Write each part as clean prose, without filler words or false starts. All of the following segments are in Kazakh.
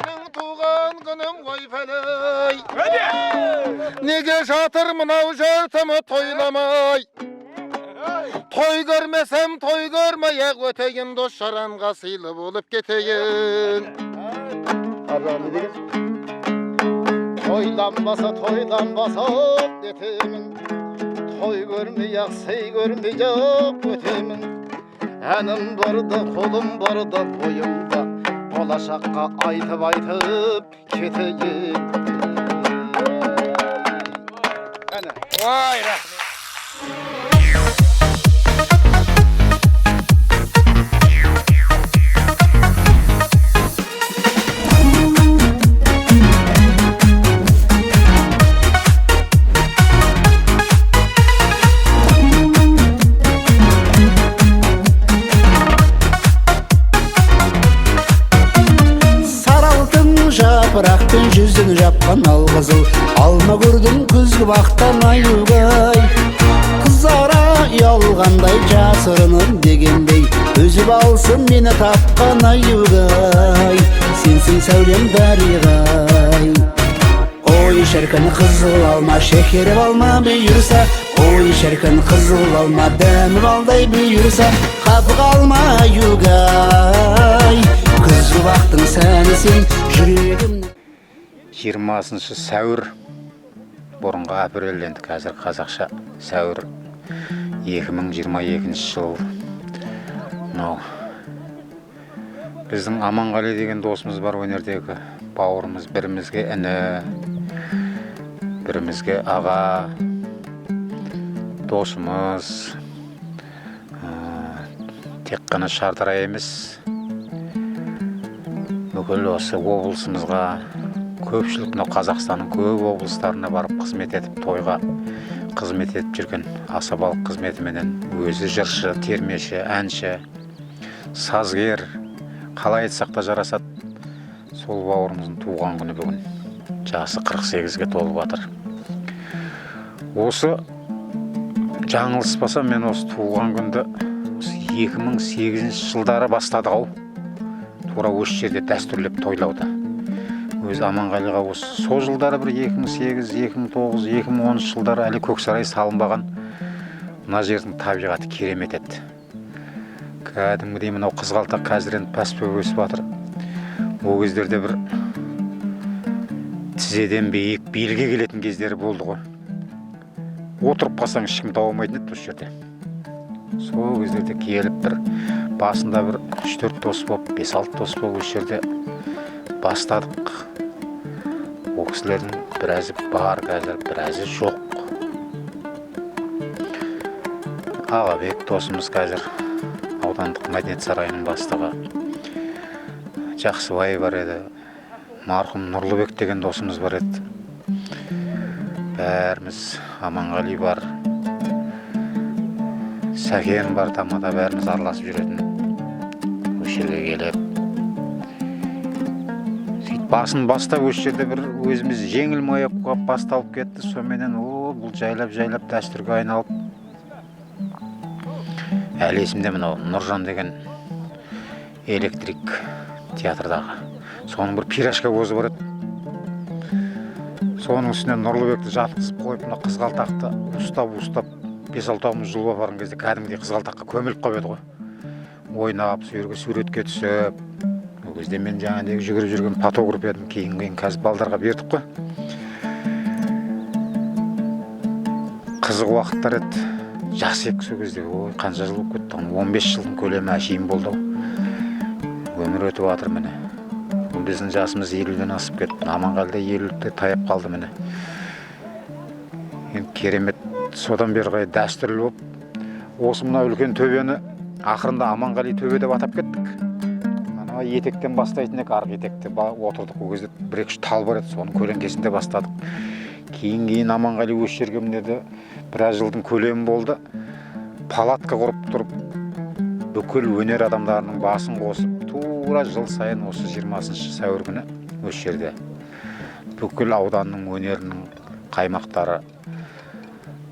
Senin tuğan günüm koy feley. Nege şatır mınav şartımı toylamay. Toy görmesem toy görmeyek öteyin dostşaran gasıylı bulup geteyin. Toylanmasa detemin. Toy görmeyek sey görmeyek ötemin. Enim barda kolum barda boyumda. Olaşakka aytıp keteyim. Vay rahmet. Yapıraktın yüzünü yapkan algızıl Alma gördüm күзгі бақтан аюгай Kızara yalğanday jasırınım degендей Өзіп алсын meni tapkan аюгай Sensin сәулем даригай Oy şerkin kızıl alma şekerim alma büyürse Oy şerkin kızıl alma demir alday büyürse Kapı kalma аюгай Күзгі бақтың сәнісің жүрегімнің 20 сәуір бұрынғы апрель енді қазір қазақша сәуір 2022 жыл. Мынау біздің Аманғали деген досымыз бар, өнердегі бауырымыз, бірімізге іні, бірімізге аға, досымыз. Тек қана Шардара емес, бүкіл осы облысымызға, көпшілік мынау Қазақстанның көп облыстарына барып қызмет етіп, тойға қызмет етіп жүрген, асабалық қызметіменен өзі жыршы, термеші, әнші, сазгер, қалай айтсақ та жарасады. Сол бауырымыздың туған күні бүгін. Жасы 48-ге толып жатыр. Осы жаңылыспасам, мен осы туған күнді 2008 жылдары бастадық-ау. Тура осы жерде дәстүрлеп тойлауды. Өз Аманғалиға осы сол жылдары бір 2008, 2009, 2010 жылдары әлі Көксарай салынбаған. Мына жердің табиғаты керемет еді. Кәдімгідей мынау қызғалдақ қазір енді пәспеп өсіп жатыр. Ол кездерде бір тізеден биік белге келетін кездері болды ғой. Отырып қалсаң ешкім таба алмайтын еді осы жерде. Сол кездерде келіп бір басында бір 3-4 дос болып, 5-6 дос болып осы жерде бастадық. Ол кісілердің біразы бар, қазір біразы жоқ. Ағабек досымыз қазір аудандық мәдениет сарайының бастығы. Жақсыбай бар еді. Марқұм Нұрлыбек деген досымыз бар еді. Бәріміз, Аманғали бар. Сәкен бар, тамада бәріміз араласып жүретін. Осы жерге келіп. Басын бастап осы жерде бір өзіміз жеңіл маяққа басталып кетті. Сонымен бұл жайлап дәстүрге айналып. Әлі есімде мынау Нұржан деген электрик театрдағы. Соның бір пирашка көзі бар еді. Соның үстіне Нұрлыбекті жатқызып қойып, мына қызғалтақты ұстап 5-6 жыл барған кезде кәдімгідей қызғалтаққа көміліп қойып еді ғой. Ойнап, суретке түсіп. Ол кезде мен жаңағыдай жүгіріп жүрген фотограф едім. Кейін қазір балдарға бердік қой. Қызық уақыттар еді. Жас ек сол кезде. Ой, қанша жыл болып кетті. 15 жылдың көлемі әшейін болды. Өмір өтіп жатыр міне. Біздің жасымыз 50-ден асып кетті. Аманғалида 50-де таяп қалды міне. Енді керемет содан бері қарай дәстүрлі болып, осы мына үлкен төбені ақырында Аманғали төбе деп атап кеттік. Ана етектен бастайтын ек, арғы етекте отырдық. Ол кезде 1-2 тал бар еді, соның көлеңкесінде бастадық. Кейін Аманғали осы жерге мінеді. Біраз жылдың көлемі болды. Палатка құрып тұрып, бүкіл өнер адамдарының басын қосып, тура жыл сайын осы 20 сәуір күні осы жерде бүкіл ауданның өнерінің қаймақтары,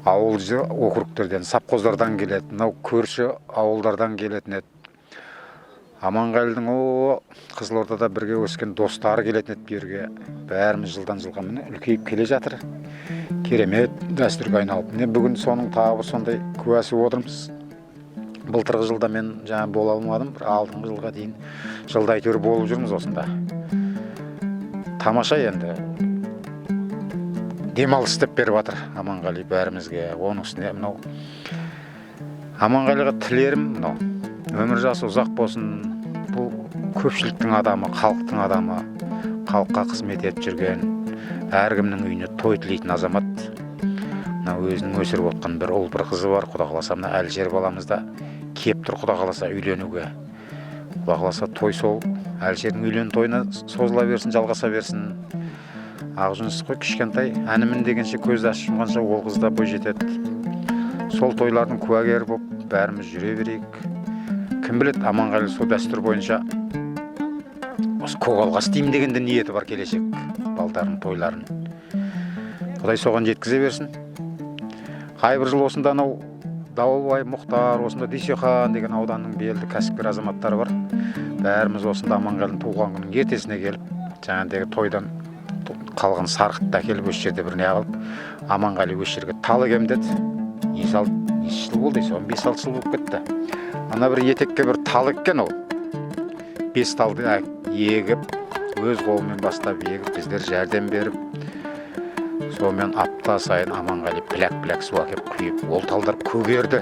ауыл округтерден, совхоздардан келетін, мынау көрші ауылдардан келетін еді. Аманғалидың о Қызылордада бірге өскен достары келетін еді берге. Бәріміз жылдан жылға міне үлкейіп келе жатыр. Керемет дәстүрге айналып. Міне бүгін соның тағы бір сондай куәсі отырмыз. Былтырғы жылда мен жаңа бола алмадым, бір алдыңғы жылға дейін жылда әйтеуір болып жүрміз осында. Тамаша енді. Демалыс деп беріп жатыр Аманғали бәрімізге. Оның үстіне мынау Аманғалиға тілерім мынау. Өмір жасы ұзақ болсын. Бұл көпшіліктің адамы, халықтың адамы, халыққа қызмет етіп жүрген, әркімнің үйіне той тілейтін азамат. Мына өзінің өсіріп отқан бір ұл бір қызы бар. Құда қаласа мына Әлжер баламыз да кеп тұр, құда қаласа үйленуге. Құда қаласа той сол Әлжердің үйлен тойына созыла берсін, жалғаса берсін. Ақжүніс қой кішкентай, әнімін дегенше көзді ашып жұмғанша ол қыз да бой жетеді. Сол тойлардың куәгері болып бәріміз жүре берейік. Кім білет, Аманғали сол дәстүр бойынша осы көгалға істеймін дегенде ниеті бар келешек балдарын, тойларын. Құдай соған жеткізе берсін. Қай бір жыл осында анау Дауылбай, Мұхтар, осында Дүйсехан деген ауданның белді кәсіпкер азаматтары бар. Бәріміз осында Аманғалидың туған күнінің ертесіне келіп, жаңағыдегі тойдан қалған сарқытты әкеліп осы жерде бір не қылып, Аманғали осы жерге тал егем деді. Неше жыл болды, 15-6 жыл болып кетті. Ана бір етекке бір тал еккен ол. 5 талды егіп, өз қолымен бастап егіп, біздер жәрдем беріп, сонымен апта сайын Аманғали пляк су әкеп құйып, ол талдар көгерді.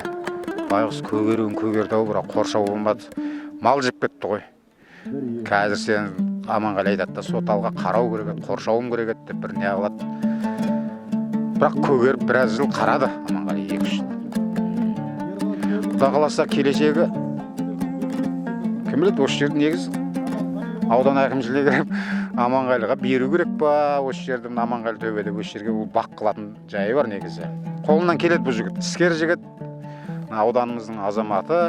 Байғұс көгерді ау, бірақ қоршау болмады. Мал жеп кетті ғой. Қазір сен Аманғали айтады да, со талға қарау керек еді, қоршауым керек еді деп бір не қылады. Бірақ көгеріп біраз жыл қарады Аманғали 2-3 жыл. Құда қаласа келешегі кім біледі, осы жерді негіз аудан әкімшілігі кіріп Аманғалиға беру керек па, осы жерді Аманғали төбеде осы жерге ол бақ қылатын жайы бар негізі. Қолынан келеді бұл жігіт, іскер жігіт, ауданымыздың азаматы,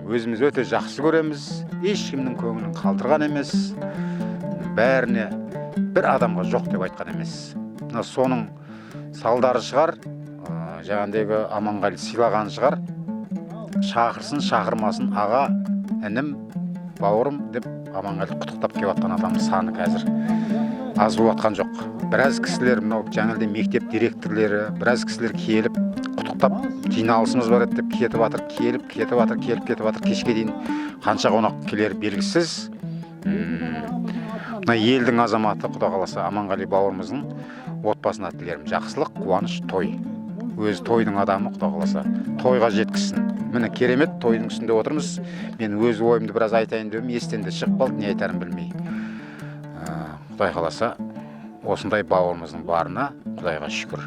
өзіміз өте жақсы көреміз, ешкімнің көңілін қалдырған емес, бәріне бір адамға жоқ деп айтқан емес. Соның салдары шығар, жаңағыдегі Аманғали сыйлаған шығар, шақырсын шақырмасын аға, інім, бауырым деп Аманғали құттықтап келіп жатқан адам саны қазір аз болып жатқан жоқ. Біраз кісілер, мынау жаңағыдай мектеп директорлері, біраз кісілер келіп құттықтап жиналысымыз бар еді деп кетіп жатыр, кешке дейін қанша қонақ келер белгісіз. Мына елдің азаматы, құда қаласа Аманғали бауырымыздың отбасына тілерім жақсылық, қуаныш, той. Өз тойдың адамы, құда қаласа тойға жеткізсін. Міне керемет тойдың үстінде отырмыз. Мен өз ойымды біраз айтайын дедім, естен де шығып қалды, не айтарым білмей. Құдай қаласа осындай бауырымыздың барына Құдайға шүкір.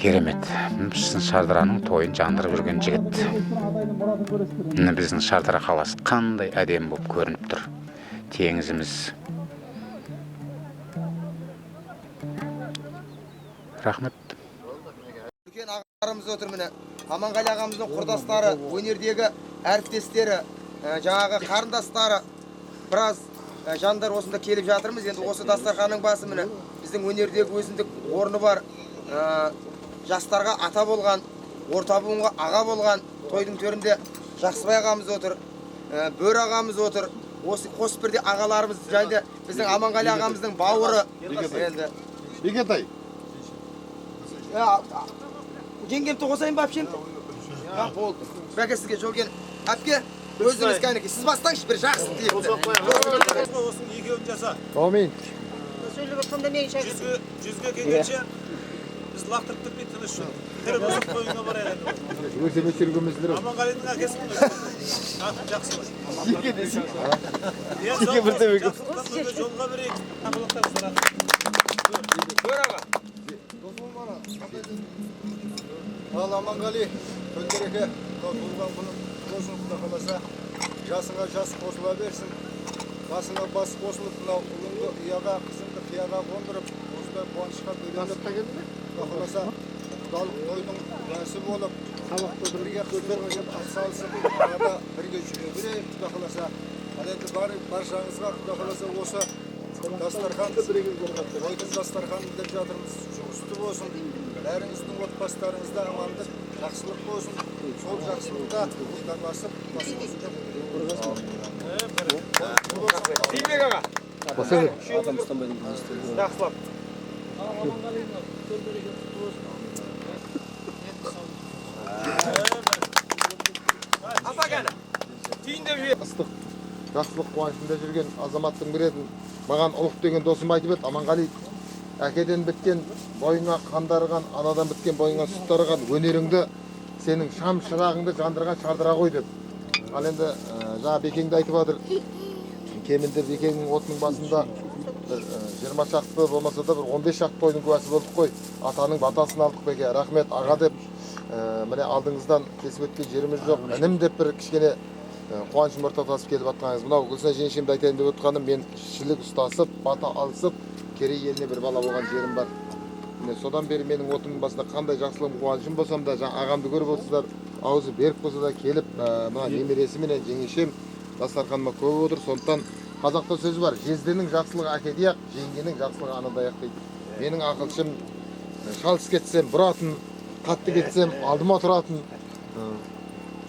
Керемет. Біздің Шардараның тойын жандырып жүрген жігіт. Міне біздің Шардара қаласы қандай әдемі болып көрініп тұр. Теңізіміз. Рахмет. Үлкен ағаларымыз отыр міне. Аманғали ағамыздың құрдастары, өнердегі әріптестері, жаңағы қарындастары, біраз жандар осында келіп жатырмыз. Енді осы дастарханның басы міне біздің өнердегі өзіндік орны бар. Жастарға ата болған, орта буынға аға болған тойдың төрінде Жақсыбай ағамыз отыр, Бөр ағамыз отыр. Осы қос бірде ағаларымыз және біздің Аманғали ағамыздың бауыры. Енді Бекетай. Жеңгемді қосайын ба әпшем? Болды. Бәке сізге жолген. Әпке, өзіңіз кәнеке. Сіз бастаңыз бір жақсы тілекті. Осының екеуін жаса. Амин. Сөйлеп отқанда мен шәкірт. Жүзге келгенше біз лақтырып тұрмай тыныш жүр. Тірі босып қойыңа барайық. Өте өтергіміздер. Аманғалидың әкесінің атын жақсы бар. Жеке десің. Жеке бірде бекіп. Жақсылықтан жолға берейік. Ақылықтар сұрақ. Бөр аға. Ал Аманғали, көндереке, туылған күнің болсын, құда қаласа, жасыңа жас қосыла берсін, басыңа бас қосылып, мынау ұлыңды ұяға, қызыңды қияға қондырып, осылай қуанышқа бөленіп, құда қаласа, құдалық тойдың куәсі болып, бірге қыздармен атсалысып, арада бірге жүре берейік, құда қаласа. Ал енді баршаңызға, құда қаласа, осы дастархан, тойдың дастарханын деп жатырмыз, жұғысты болсын. Бәріңіздің отбасыларыңызда амандық, жақсылық болсын. Сол жақсылықта ортақтасып басымызды Сейілбек аға. Жақсылап. Апа кәні. Түйіндеп жүйе. ыстық жақсылық қуанышында жүрген азаматтың бірі едім. Маған ұлық деген досым айтып еді, Аманғали, әкеден біткен бойыңа қан дарыған, анадан біткен бойыңа сүт дарыған өнеріңді, сенің шам шырағыңды жандырған шардыра ғой деп. Ал енді жаңа Бекеңді айтып жатыр. Кемінде Бекеңнің отының басында 20 шақты болмаса да бір 15 шақты тойдың куәсі болдық қой. Атаның батасын алдық Беке, рахмет аға деп. Міне алдыңыздан кесіп өткен жеріміз жоқ. Інім деп бір кішкене қуанышым ортақтасып келіп жатқаныңыз. Мынау Гүлсина жеңешемді айтайын деп отырғаным, мен шілік ұстасып, бата алысып, Керей еліне бір бала болған жерім бар. Міне содан бері менің отымның басында қандай жақсылығым, қуанышым болсам да, жаңа ағамды көріп отырсыздар, аузы берік болса да келіп, мына немересі менен жеңешем дастарханыма көп отыр. Сондықтан қазақта сөз бар, жезденің жақсылығы әкеде ақ, жеңгенің жақсылығы анада ақ дейді. Менің ақылшым шалыс кетсем бұратын, қатты кетсем алдыма тұратын,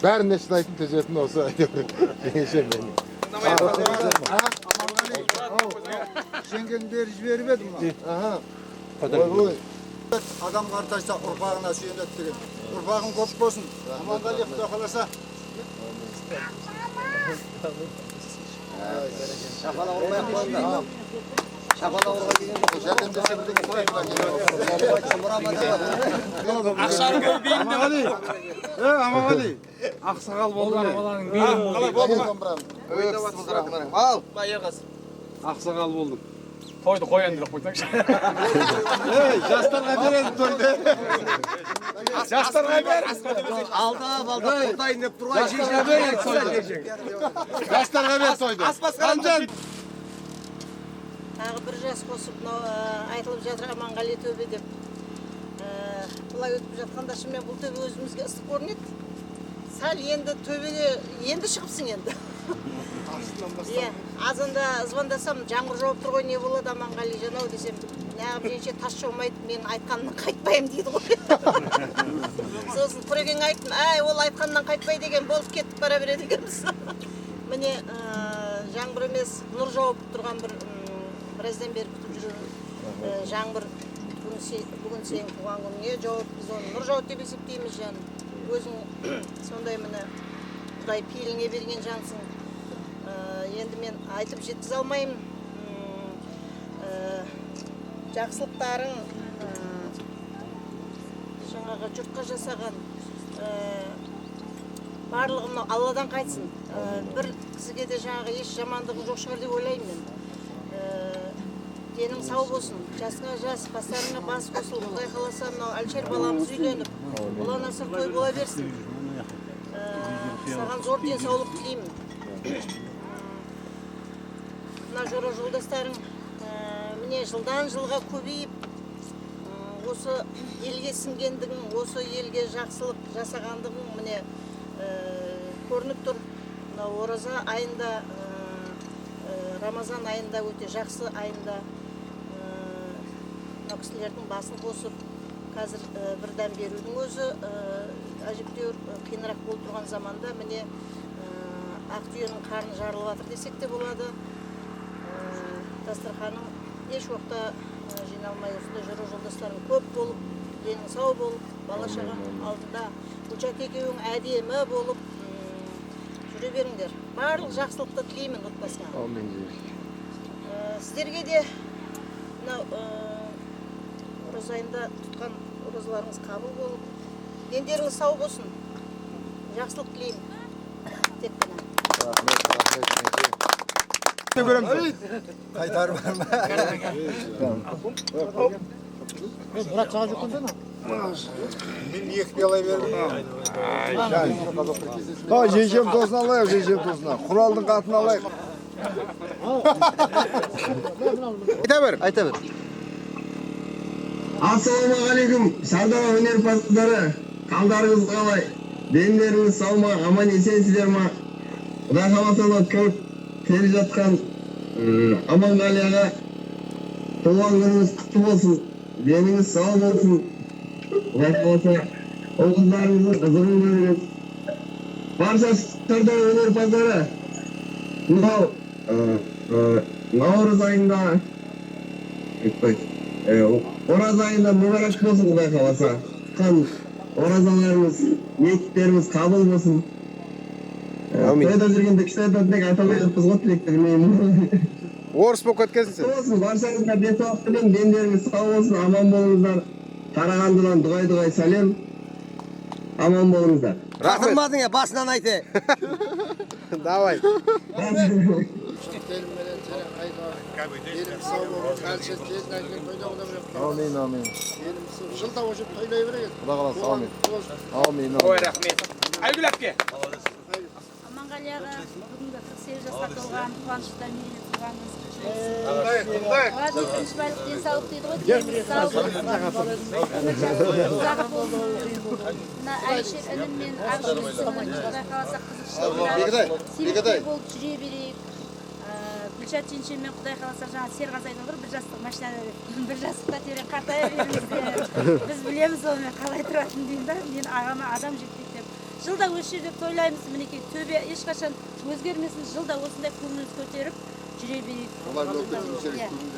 бәріне шыдайтын төзетін осы әйтеуір жеңешем менің. жеңгендер жіберіп едім ма? Ой, Адам қартайса ұрпағына сүйенеді деген. Ұрпағың көп болсын. Аманғали Құда қаласа. Шапала ұрмай-ақ қойыңдар. Шапала ұрға келген Аманғали, ақсақал болған баланың Ал! ақсақал болдым. Тойды қоян деп қойсаңшы. Жастарға береді тойды. Жастарға бер. Алда құдайын деп тұрғай Жастарға береді тойды. Жастарға береді тойды. Қамжан. Тағы бір жас қосып, айтылып жатыр Аманғали төбе деп. Бұлай өтіп жатқанда шынымен бұл төбе өзімізге ыстық көрінеді. Сәл енді төбеге енді шығыпсың енді. Азында звондасам, жаңбыр жауып тұр ғой, не болады Аманғали жанау десем, неғып женше тас жаумайды, мен айтқанынан қайтпайым дейді ғой. Сосын Құрекең айттым, ол айтқанынан қайтпай деген болып кетіп бара береді екенбіз. Міне жаңбыр емес, нұр жауып тұрған біраздан бері күтіп жүрген жаңбыр бүгін сенің туған күніңе жауып, біз оны нұр жауып деп есептейміз жаным. Өзің сондай міне Құдай пейіліңе берген жансың. Енді мен айтып жеткізе алмаймын. Жақсылықтарың жаңағы жұртқа жасаған барлығы мынау Алладан қайтсын. Бір кісіге де жаңағы еш жамандығы жоқ шығар деп ойлаймын мен. Денің сау болсын, жасыңа жас, бастарыңа бас қосыл, Құдай қаласа мынау Әлшер баламыз үйленіп, ұлан асыр той бола берсін. Саған зор денсаулық тілеймін. Мына жора жолдастарың міне жылдан жылға көбейіп, осы елге сіңгендігің, осы елге жақсылық жасағандығың міне көрініп тұр. Мына ораза айында, Рамазан айында, өте жақсы айында мына кісілердің басын қосып, қазір бірден берудің өзі әжептәуір қиынырақ болып тұрған заманда міне ақтүйенің қарны жарылып жатыр десек те болады. Дастарханың еш уақытта жиналмай осындай жора жолдастарың көп болып, денің сау болып, бала шағаң алдында Гүлшат екеуің әдемі болып жүре беріңдер. Барлық жақсылықты тілеймін отбасына. Сіздерге де ораза айында тұтқан оразаларыңыз қабыл болып, дендеріңіз сау болсын. Жақсылық тілеймін. Тек қана. Қайтар бар ма? Мұрат саға жүктен Мен екі пиала бердім. жеңшем тосын алайық, жеңшем тосына. Құралдың қатын алайық. Айта бер. Ассалаумағалейкум, Шардара өнерпаздары, қалдарыңыз қалай? Дендеріңіз сау ма, аман есенсіздер ма? Құдай қаласа көп келіп жатқан Аманғали аға, туған күніңіз құтты болсын, деніңіз сау болсын. Құдай қаласа ол қыздарымыздың қызығын көріңіз. Барша Сырдария өнерпаздары мынау наурыз айында ораз айында мүбәрәк болсын, Құдай қаласа. Қан оразаларымыз, ниеттеріміз қабыл болсын. Тойда жүргенде кішкентай тілек айта алмайатпыз ғой, тілекті білмеймін. Орыс болып кеткенсің сен. Болсын, баршаңызға денсаулық тілеймін, дендеріңіз сау болсын, аман болыңыздар. Қарағандыдан дұғай сәлем. Аман болыңыздар. Қатырмадың я, басынан айты. Давай. Амин, амин. Жылда өшіп тойлай берейік. Құда қаласа, амин. Амин. Ой, рахмет. Айгүл әпке. Аманғали аға, бүгінгі 48 жасқа толған қуанышта мейлі туғаныңыз тынышбайлық денсаулық дейді ғой, деніңіз сау болсын. Ұзағы болсын. Мына Әлішер інім мен Абшылысының Құдай қаласа қызықшылығында себепкер болып жүре берейік. Гүлшат жеңшеммен Құдай қаласа жаңа Серғазы айтып отыр, бір жастық машинада бір жастықта терең қартая беріңіздер. Біз білеміз онымен қалай тұратынын деймін да, мен ағама адам жетпейді деп. Жылда осы жерде тойлаймыз, мінекей төбе ешқашан өзгермесін, жылда осындай көңіліміз көтеріп жүре берейік.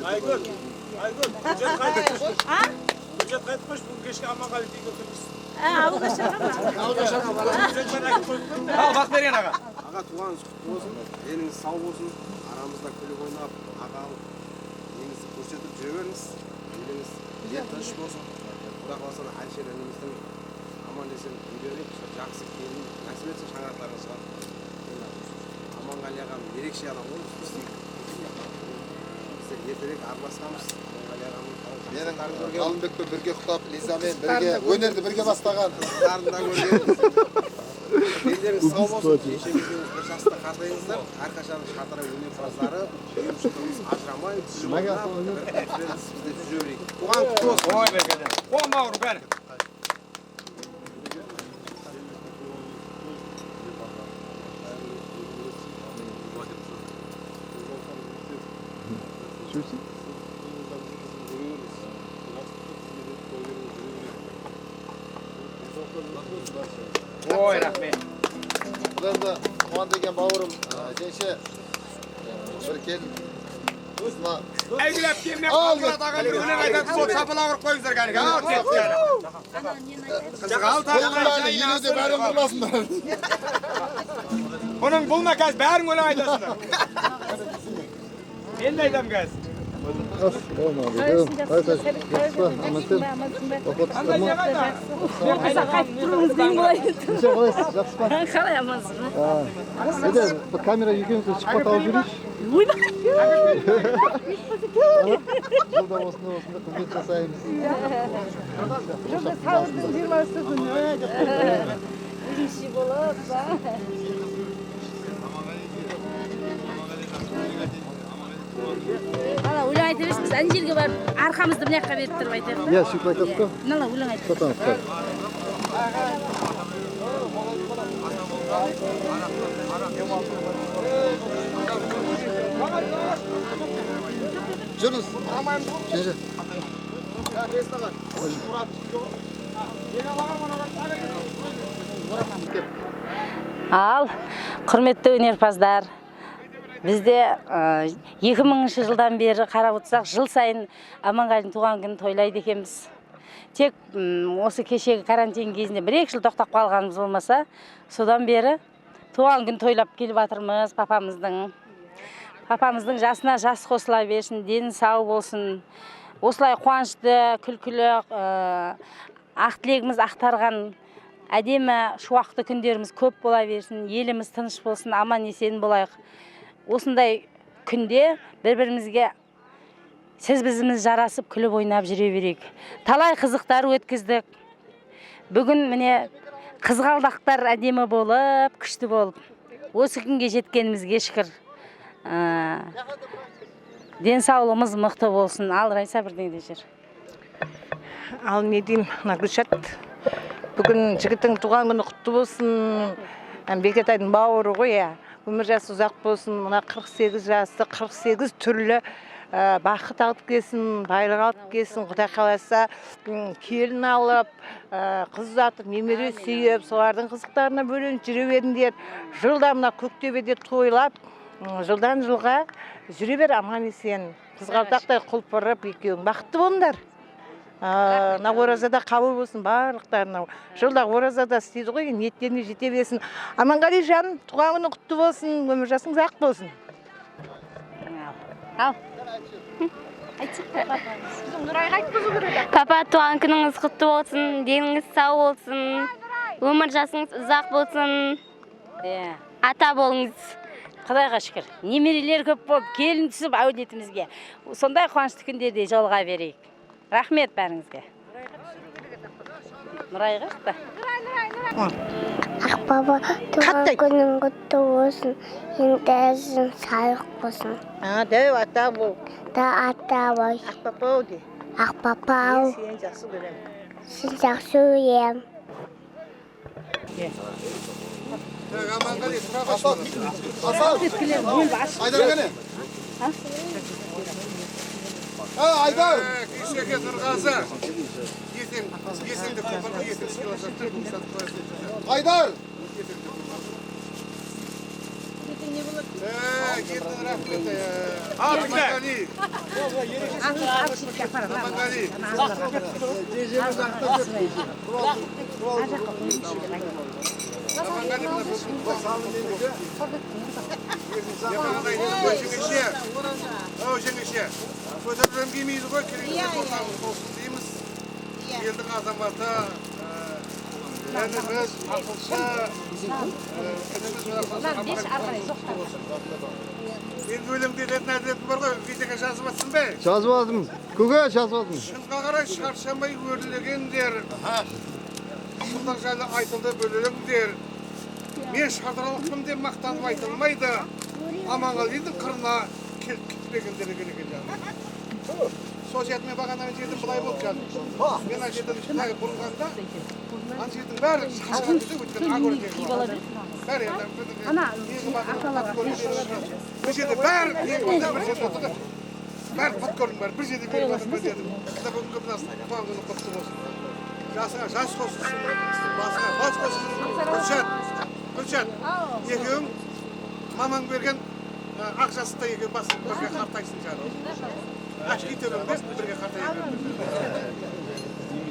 Айгүл, Гүлшат қайтпаш, бүгін кешке Аманғали биге кірміз. Ауылға шыға ма? Ал, бақ берген аға. Аға туғаныңыз құтты болсын, деніңіз сау болсын, арамызда күліп ойнап, ағалық неңізді көрсетіп жүре беріңіз. Еліңіз тыныш болсын. Құдай қаласа Әлішер ініміздің аман есен үйлеріп, жақсы келін нәсіп етсін шаңырақтарыңызға. Аманғали ағам ерекше адам ғой. Біздер ертерек араласқанбыз. Аманғали ағамның Менің Қалымбекпен бірге құттап, Лизамен бірге өнерді бірге бастаған. қыздарында көрген. Дендеріңіз сау болсын, кешемізден бір жаста қартайыңыздар. Әрқашан шатырай өнерпаздары, ұйымшылығымыз ажырамай, түсіп ойнап, бір әпсіз бізде жүре берейік. Туған құтты болсын. Ой, бергенде. Қуан бауыр, бәрі. Ой, рахмет. Бұл енді Қуан деген бауырым, жеңше бір келін. Айгүл әпке, мен Қалмұрат ағам бір өлең айтады, сол шапалақ ұрып қойыңыздар кәнігі. Ал, тек кәні. Қызық, ал тағылай Елуде бәрін құрмасындар. Бұның бұлма қазір бәрің өлең айтасыңдар. Мен де айтам қазір. Қалай амансың ба? Камера екеумізді шықпат алып жүрейінші. Ойба! Жылда осында қызмет жасаймыз. Жылда сауырдың 20-сы күні. Бірінші болып, ба? Ала, өлең айта берсін, біз ән жерге барып, арқамызды мына жаққа беріп тұрып айтайық та? Иә, сөйтіп айтасыз ба? Мынала, өлең айта берсін. Жүріңіз. Жеңше. Ал, құрметті өнерпаздар, бізде 2000 жылдан бері қарап отырсақ, жыл сайын Аманғалидің туған күнін тойлайды екенбіз. Тек осы кешегі карантин кезінде 1-2 жыл тоқтап қалғанымыз болмаса, содан бері туған күн тойлап келіп жатырмыз папамыздың. Папамыздың жасына жас қосыла берсін, дені сау болсын. Осылай қуанышты, күлкілі, ақ тілегіміз ақтарған әдемі шуақты күндеріміз көп бола берсін, еліміз тыныш болсын, аман есен болайық. Осындай күнде бір-бірімізге сіз бізіміз жарасып күліп ойнап жүре берейік. Талай қызықтар өткіздік. Бүгін міне қызғалдақтар әдемі болып, күшті болып. Осы күнге жеткенімізге шүкір. Денсаулығымыз мықты болсын. Ал Райса бірдеңе де жүр. Ал не деймін, Гүлшат, бүгін жігіттің туған күні құтты болсын. Бекетайдың бауыры ғой, өмір жасы ұзақ болсын. Мына 48 жасты 48 түрлі бақыт алып келсін, байлық алып келсін. Құдай қаласа келін алып, қыз ұзатып, немере сүйіп, солардың қызықтарына бөленіп жүре беріңдер. Жылда мына Көктөбеде тойлап, жылдан жылға жүре бер аман есен. Қызғалдақтай құлпырып екеуің бақытты болыңдар. Мына оразада қабыл болсын барлықтарына. Жылда оразада істейді ғой, ниеттеріне жете берсін. Аманғали жаным, туған күні құтты болсын, өмір жасың ұзақ болсын. Ал. Папа, туған күніңіз құтты болсын, деніңіз сау болсын, өмір жасыңыз ұзақ болсын. Ата болыңыз. Құдайға шүкір. Немерелер көп болып, келін түсіп әулетімізге. Сондай қуанышты күндерде жолға берейік. Рахмет бәріңізге. Нұрайға шықты. Ақбаба, туған күнің құтты болсын, ендәзің салық болсын. Дәу ата бол. Да ата бол. Ақпапау де. Ақпапау. Сен жақсы көрем. Сен жақсы көрем. Аманғали, Асал. Айдар кәне? Айдар! Күйшеке Нұрғазы. Есеңді құлпырды, есің сыйласатты. Айдар! Кетің рахмет. Аманғали. Жеңеше, көтерілім келмейді ғой, керекті қорғамыз болсын дейміз. Елдің азаматы, әніміз, ақылшы, енді өлеңде дейтін әдетім бар ғой, видеоға жазып атсың бе? Жазып алдым. Көке жазып алдым. Шынға қарай шаршамай өрлегендер, ақылдар жайлы айтылды бөлелеңдер. Мен шардыралықпын деп мақтанып айтылмайды. Аманғалидың қырына кетпегендері керек екен. Сол жермен бағанағы жердің былай болды қазір. Мен ана жердің былай бұрылғанда, ана жердің бәрі шашқан кезде өткен агоротегі бар. Бәрі бір жерде бәрі бір жерде отырды. Бәрі подкордың бәрі бір жерде беріп отыр, бір жерде. Бүгінгі мына туған күні құтты болсын. Жасыңа жас қосылсын, басыңа бас қосылсын. Гүлшат, екеуің мамаң берген ақ жасықта екеуің басын бірге қартайсың жаңағы. Ашки төлемдес бірге қартайын.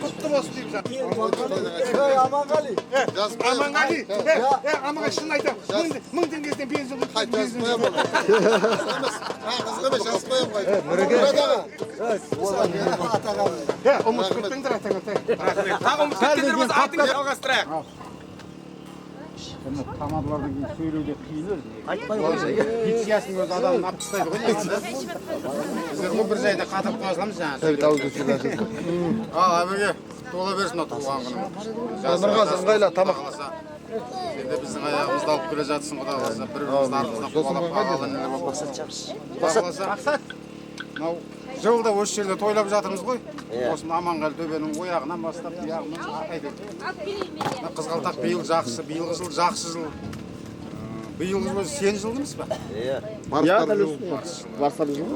Құтты болсын деймін жаңағы. Аманғали. Аманғали. Аманға шын айтам. 1000 теңгесінен бензин құтты. Қайтпайсың қоям ол. Қызға да жазып қоям қайтып. Ұмыт күттіңдір атаңа. Тағы ұмыт кеткендер болса айтыңыз жалғастырайық. Тамадылардан кейін сөйлеуде қиын өзі. Айтпай қойса. Дикциясының өзі адамын алып тастайды ғой негізі. Біздер ғой бір жайда қатырып қойсаламыз жаңағы. Әбеге тола берсін туған күнің. Нұрғазы ыңғайла тамақ. Сен де біздің аяғымызды алып келе жатсың Құдай қаласа. Бір-біріміздің артымыздан қуалап бағалы нелер болып Мақсат. Мынау жылда осы жерде тойлап жатырмыз ғой. Осыны Аманғали төбенің ояғынан бастап аяғынан айтып. Қызғалдақ биыл жақсы, биылғы жыл жақсы жыл. Биылғы жыл сен жыл емес па? Иә. Барсар жыл.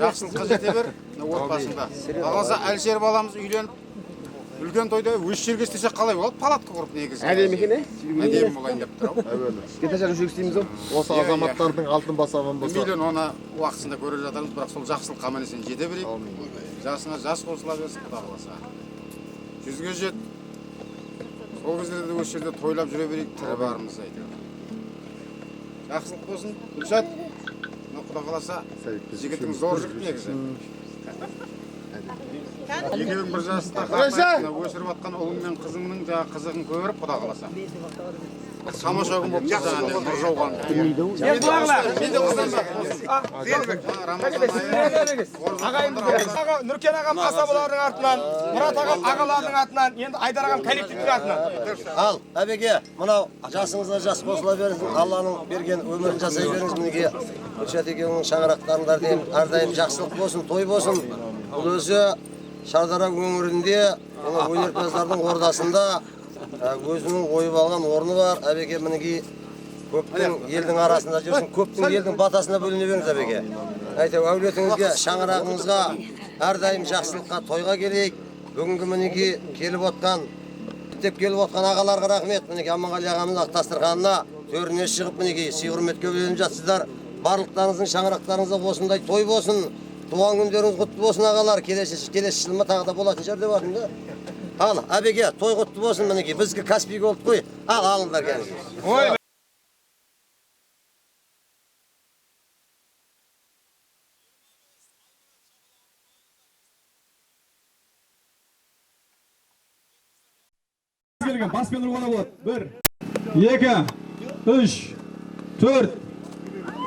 Жақсылыққа жете бер отбасында. Қаласа Әлшер баламыз үйленіп үлкен тойда өз жерге істесе қалай болады? Палатка құрып негізі. Әдемі екен, Әдемі болайын деп тұр. Кетажар үшек істейміз ау. Осы азаматтардың алтын басы аман болса. Мейлі оны уақытысында көре жатырмыз, бірақ сол жақсылыққа аман есен жете берейік. Жасыңа жас қосыла берсін Құдай қаласа. 100-ге жет. Сол кездерде де осы жерде тойлап жүре берейік, тірі барымыз әйтеуір. Жақсылық болсын, Гүлшат. Құдай қаласа, жігітің зор жігіт негізі. Екеуің бір жаста өсіріп атқан ұлың мен қызыңның қызығын көріп Құдай қаласа. Тамаша күн болып жақсы нұр жауған. Менде қыздан бар. Нұркен ағам асабалардың артынан, Мұрат ағам ағалардың атынан, енді Айдар ағам коллективтің атынан. Ал, әбеке, мынау жасыңызға жас қосыла берсін, Алланың берген өмірін жасай беріңіз мінеке. Гүлшат екеуіңнің шаңырақтарыңдар әрдайым жақсылық болсын, той болсын. Бұл өзі Шардара өңірінде өнерпаздардың ордасында өзінің ойып алған орны бар. Әбеке мінекей көптің елдің арасында жүрсін, көптің елдің батасына бөліне беріңіз әбеке. Әйтеу әулетіңізге, шаңырағыңызға әрдайым жақсылыққа, тойға келейік. Бүгінгі мінекей келіп отқан, деп келіп отқан ағаларға рахмет. Мінекей Аманғали ағамыз ақ дастарханына төріне шығып мінекей сый құрметке бөленіп жатсыздар. Барлықтарыңыздың шаңырақтарыңызға осындай той болсын. Туған күндеріңіз құтты болсын ағалар. Келесі жылыма тағы да болатын шығар деп жатырмын да. Ал, әбеке, той құтты болсын мінекей. Бізге Каспий болды қой. Алыңдар келіңіз. Баспен ұрғана болады. 1, 2, 3, 4,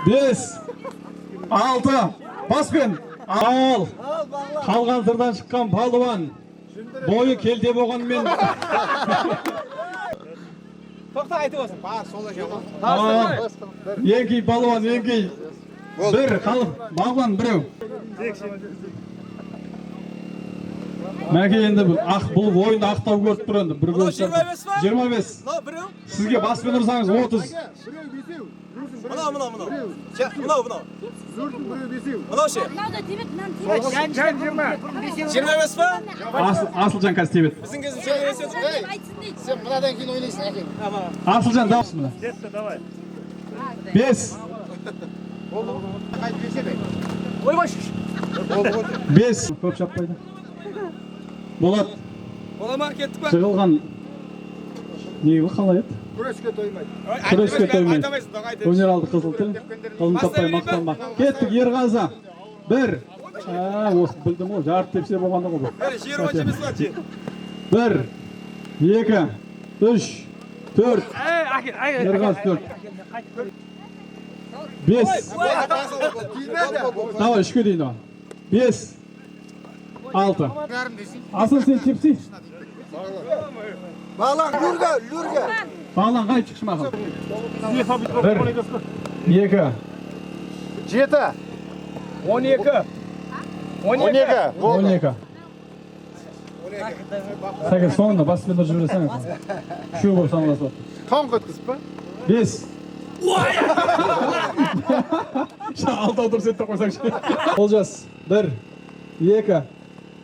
5, 6. Баспен. Ал. Қалған сырдан шыққан палуан. Бойы келте болғанмен. Тоқта айтып olsun. Бар, сола жаман. Еңкей палуан, еңкей. 1, қалып. Бағлан біреу. Мәке енді бұл ойынды ақтау көріп тұр енді. 25. Сізге баспен ұрсаңыз 30. Мынау. Асылжан қазір тебет. Сен мынадан кейін ойнайсың, әкең. Асылжан дауыс мына. 5. Ойбаш. 5. Көп шаппайды. Болады. Олама кеттік па? Жығылған неге қалай еді? Күреске тоймайды. Күреске тоймайды. Өнер алды қызыл тіл. Қызын таппай мақтанбақ. Кеттік Ерғазы. 1. Осы білдім ғой. Жарты тепсе болғанда ғой. 1, 2, 3, 4. Ерғазы 4. 5. Давай 3-ке дейін оған. 5. 6. Асыл сен тепсей. Bağlan, lürge. Bağlan, қай çıkış мақыл. 1, 2, 7. 12. 12. Сәке соңында баспенді жүресің. Үшеу болып саналасы. Там қыткыз ба? 5. Алты отырып сетті қойсаңшы. Олжас. 1, 2,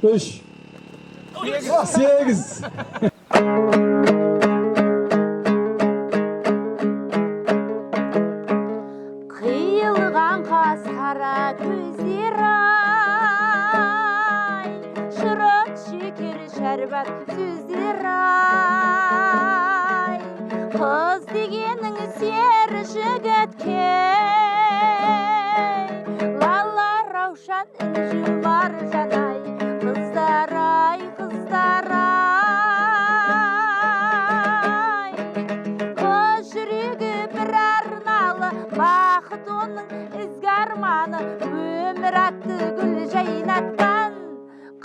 3, 8. Қиылған қас қара көздер ай, шырық шекер шәрбат сөздер ай, қыз дегенің сер жігітке лала раушан інжу маржан ай, қыздар ай, қыздар ай, қыз жүрегі бір арналы бақыт оның ізгі арманы, өмір атты гүл жайнатқан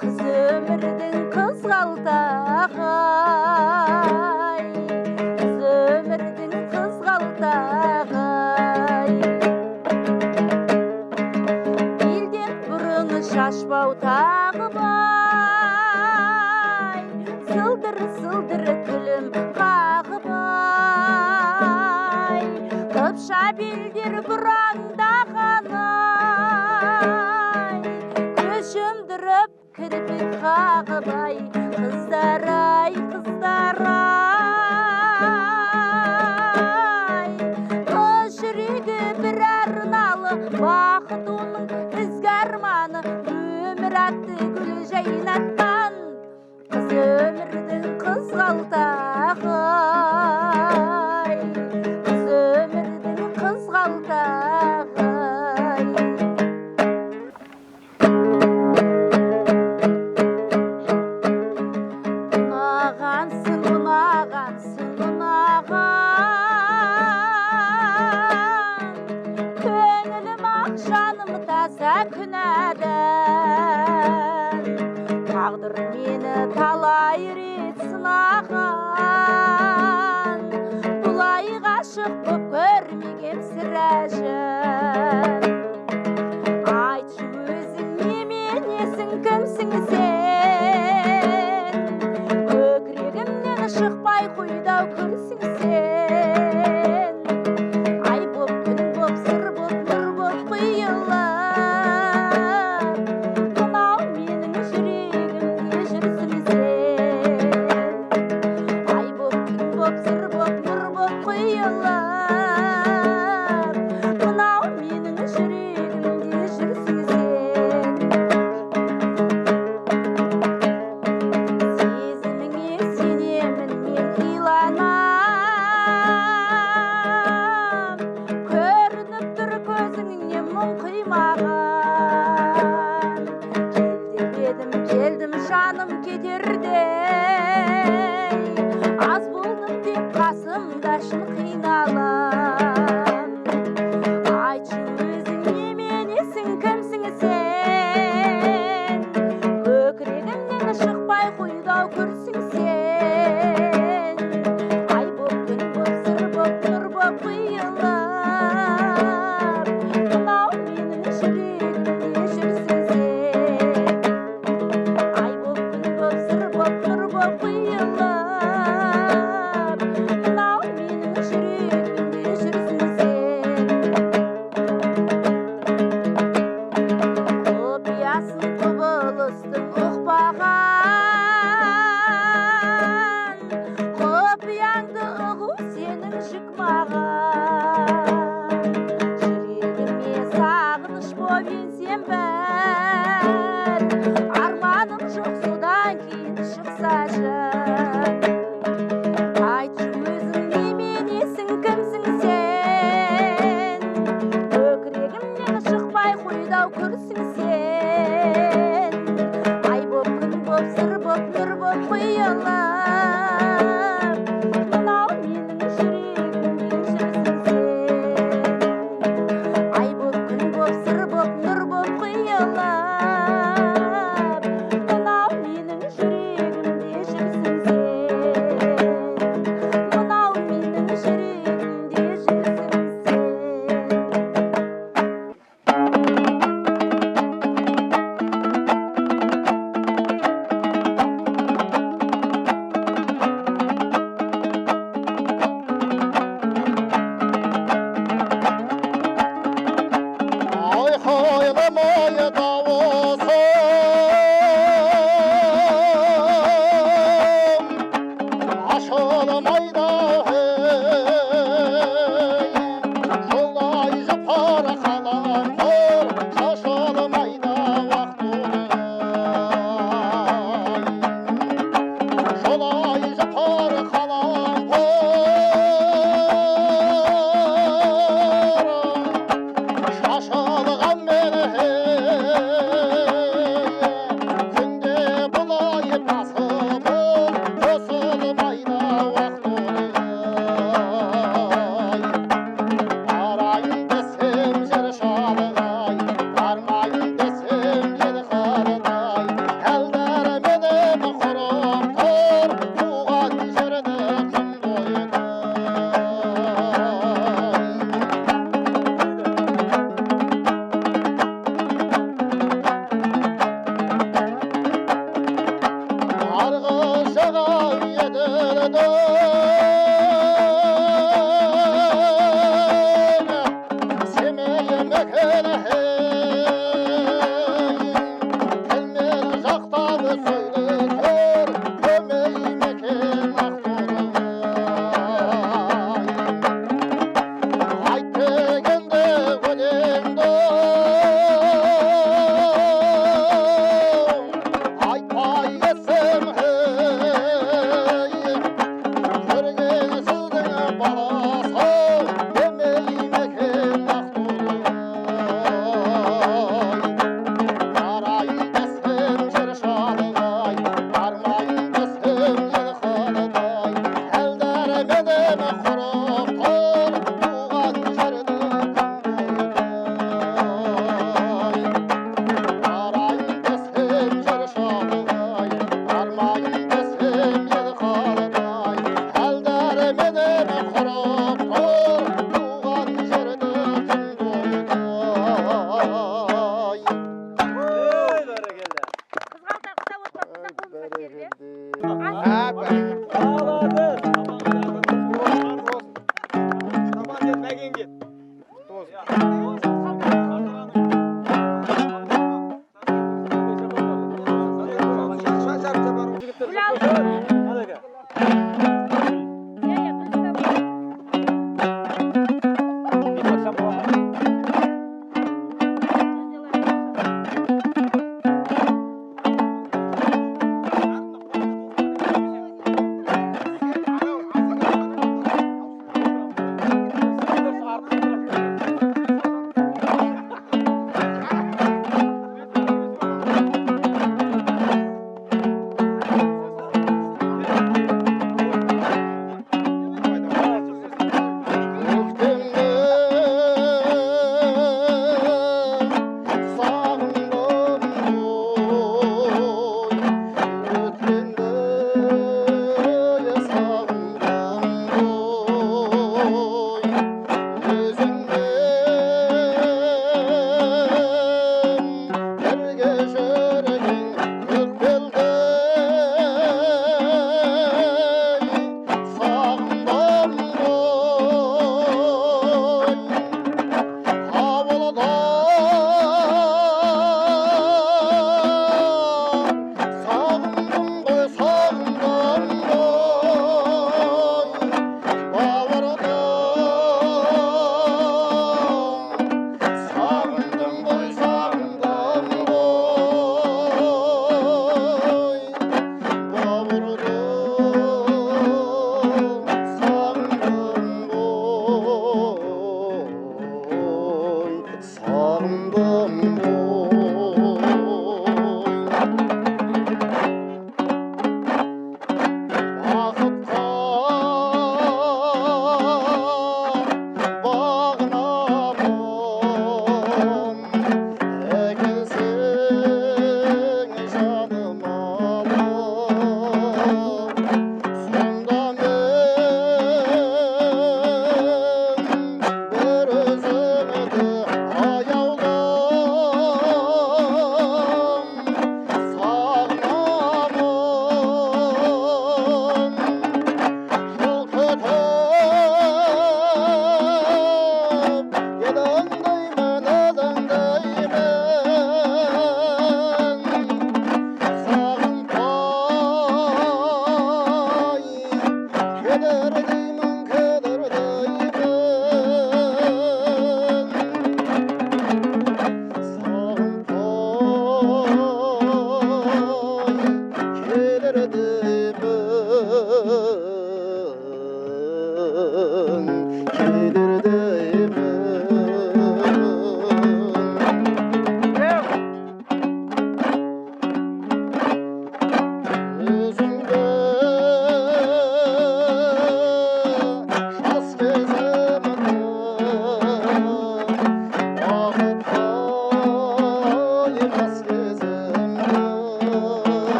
қыз өмірдің қызғалдағы ай, қыз өмірдің қызғалдағы ай. Елден бұрын шашбау тағып ай, сылдыр күлім қағып ай, қыпша белдер бұраңдаған ай, көшімдіріп кірпік қағып ай, қыздар ай, қыздар ай, қыз жүрегі бір арналы бақыт оның ізгі арманы, өмір атты гүл жайнатқан қыз өмірдің қызғалдағы ай, қыз өмірдің қызғалдағы ай. Ұнағансың, көңілім ақ жаным таза күнәдан, тағдыр мені талай рет сынаған, бұлай ғашық боп көрмегем сірә жан. Айтшы өзің неменесің, кімсің сен, көкірегімнен шықпай қойды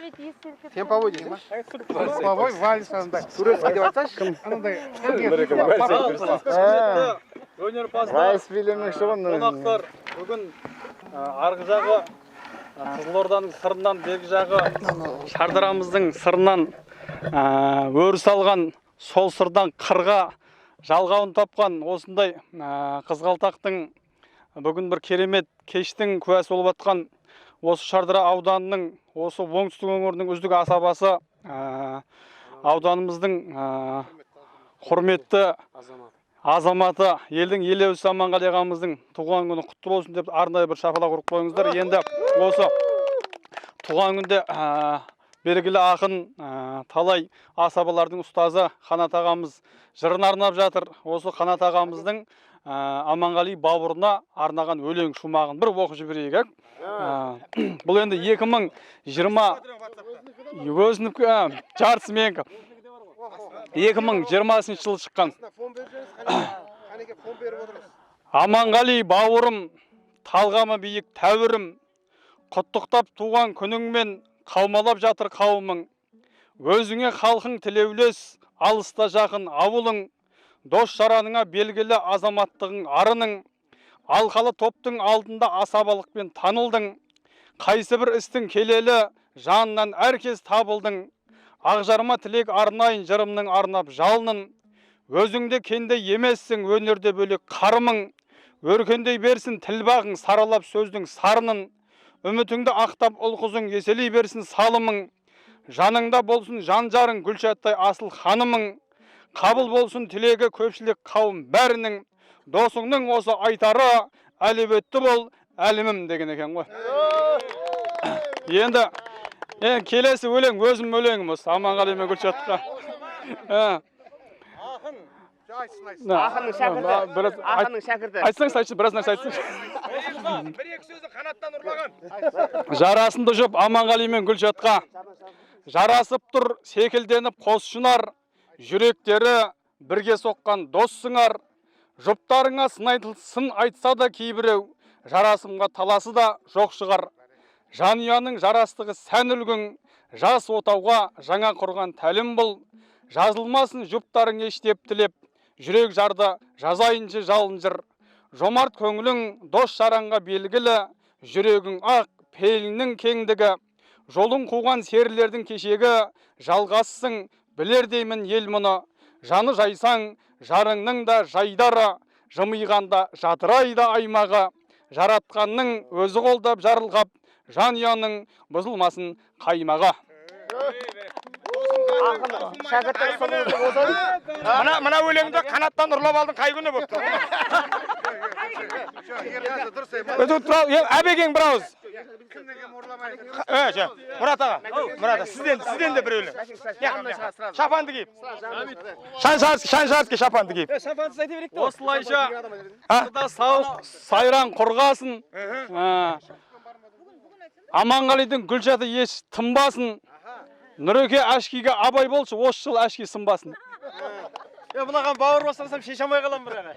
Темповой дейсің ма? Темповой, вальс андай. Турецкий деп айтсайшы. Анандай. Вальс билемекші ғой. Қонақтар бүгін арғы жағы Қызылорданың сырынан, бергі жағы Шардарамыздың сырынан өріс алған, сол сырдан қырға жалғауын тапқан осындай Қызғалтақтың бүгін бір керемет кештің куәсі болып жатқан осы Шардара ауданының, осы оңтүстік өңірінің үздік асабасы ауданымыздың құрметті азаматы, елдің елеусіз Аманғали ағамыздың туған күні құтты болсын деп арнайы бір шапалақ ұрып қойыңыздар. Енді осы туған күнде белгілі ақын, талай асабалардың ұстазы Қанат ағамыз жырын арнап жатыр. Осы Қанат ағамыздың Аманғали бауырына арнаған өлең шумағын бір оқып жіберейік. Бұл енді 2020 өзінікі жартысы менікі 2020 жылы шыққан. Аманғали бауырым, талғамы биік тәуірім, құттықтап туған күніңмен қаумалап жатыр қауымың. Өзіңе халқың тілеулес, алыста жақын ауылың, дос жараныңа белгілі азаматтығың арының, алқалы топтың алдында асабалықпен танылдың, қайсы бір істің келелі жанынан әркез табылдың. Ақжарма тілек арнайын жырымның арнап жалынын, өзіңде кенде емессің өнерде бөлек қарымың, өркендей берсін тілбағың саралап сөздің сарынын, үмітіңді ақтап ұл-қызың еселей берсін салымың, жаныңда болсын жан-жарың Гүлшаттай асыл ханымың, қабыл болсын тілегі көпшілік қауым бәрінің, досыңның осы айтары әлеуетті бол әлімім деген екен ғой. Енді келесі өлең өзім өлеңім осы Аманғали мен Гүлшатқа. Ақынның шәкірті. Ақынның шәкірті. Айтсаңыз айтшы, біраз нәрсе айтсаңшы. Бір-екі сөзі қанаттан ұрлаған. Жарасымды жұп Аманғали мен Гүлшатқа. Жарасып тұр секілденіп қос шынар, жүректері бірге соққан дос сыңар. Жұптарыңа сын айтса да кейбіреу, жарасымға таласы да жоқ шығар. Жанұяның жарастығы сән үлгің, жас отауға жаңа құрған тәлім бұл. Жазылмасын жұптарың ештеп тілеп, жүрек жарды жазайыншы жалын жыр. Жомарт көңілің дос жаранға белгілі, жүрегің ақ, пейіліңнің кеңдігі. Жолың қуған серілердің кешегі, жалғассың, білер деймін ел мұны. Жаны жайсаң, жарыңның да жайдары, жымиғанда жадырайды аймағы. Жаратқанның өзі қолдап жарылғап, жанұяның бұзылмасын қаймаға. Мына өлеңді қанаттан ұрлап алдың қай күні болып тұр? Әбекең бір ауыз. Мұрат аға, сізден де бір өлең. Шапанды кейіп. Шаншарский шапанды кейіп. Осылайша қырда сауық сайран құрғасын, Аманғалидың Гүлшаты еш тынбасын, Нұреке әшкеге абай болшы, осы жыл әшке сынбасын. Бұнаған бауыр басырсам шеше алмай қалам бір әне.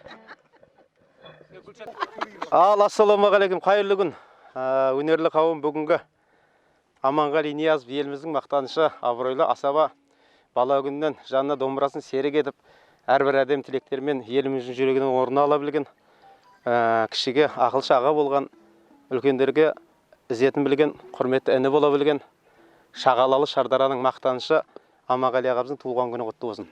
Ассалаумағалейкум, қайырлы күн. Өнерлі қауым бүгінгі Аманғали Ниязов еліміздің мақтанышы, абыройлы асаба бала күннен жанына домбырасын серік етіп, әрбір әдем тілектермен еліміздің жүрегінің орнына ала білген, кішіге ақылшы аға болған, үлкендерге ізетін білген, құрметті іні бола білген, Шағалалы Шардараның мақтанышы Аманғали ағамыздың туылған күні құтты болсын.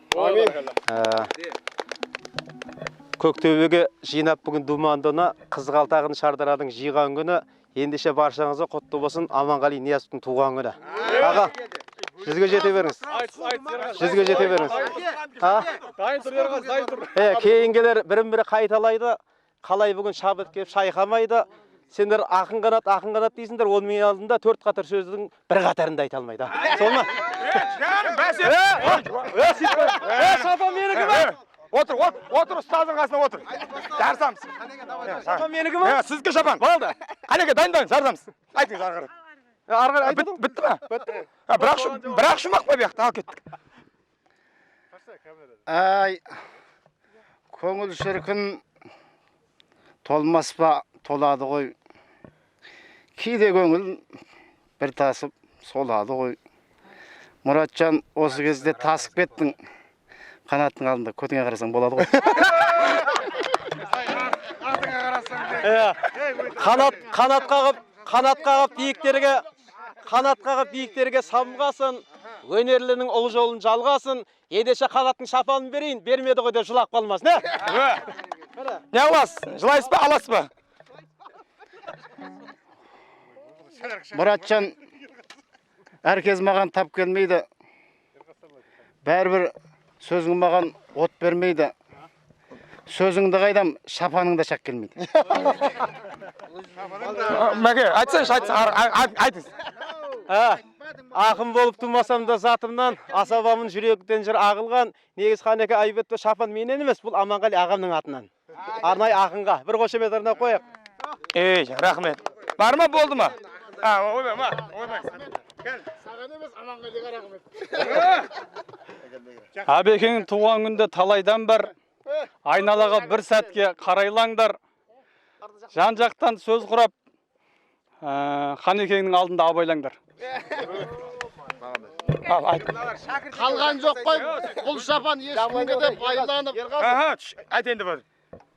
Көктөбеге жинап бүгін думандыны, Қызғалтағын Шардараның жиған күні, ендеше баршаңызға құтты болсын Аманғали Ниязовтың туған күні. Аға, жүзге жете беріңіз. Жүзге жете беріңіз. Кейінгелер бірін-бірі қайталайды, қалай бүгін шабыт кеп шайқамайды. Сендер ақын қанат дейсіңдер, оның мен алдында 4 қатар сөздің бір қатарында айта алмайды. Сол ма? Шапан менікі ме? Отыр, ұстаздың қасына отыр. Жарсамыз. Шапан менікі ме? Сізге шапан. Болды. Қанеке, дайындайын, жарсамыз. Айтыңыз арғырып. Арғырып айтты? Бітті ма? Бітті. Бірақ жұмақ па бияқты, ал кеттік. Ай, көңіл шіркін толмас па толады ғой. Кейде көңіл бір тасып солады ғой. Мұратжан, осы кезде тасып кеттің. Қанаттың алдында көтіңе қарасаң болады ғой. Қанат қағып биіктерге самғасын, өнерлінің ұлы жолын жалғасын, едеше қанаттың шапанын берейін, бермеді ғой деп жылап қалмасын, не? Не аласыз? Жылайсыз ба, аласыз ба? Мұратжан, әркез маған тап келмейді. Бәрібір сөзің маған от бермейді. Сөзіңді қайдам, шапаныңда шақ келмейді. Мәке, айтсаңшы, айтыңыз. Ақын болып тумасам да затымнан, асабамын жүректен жыр ағылған, негіз Қанеке Айбетті шапан менен емес, бұл Аманғали ағамның атынан. Арнай ақынға, бір қошемет арнап қояқ. Рахмет. Бар ма, болды ма? Ойбай. Саған емес, Аманғалиға рахмет. Әбекеңнің туған күнде талайдан бар. Айналаға бір сәтке қарайлаңдар. Жан-жақтан сөз құрап, Қанекеңнің алдында абайлаңдар. Қалған жоқ қой, бұл шапан ешкімге де байланып. Айт енді бар.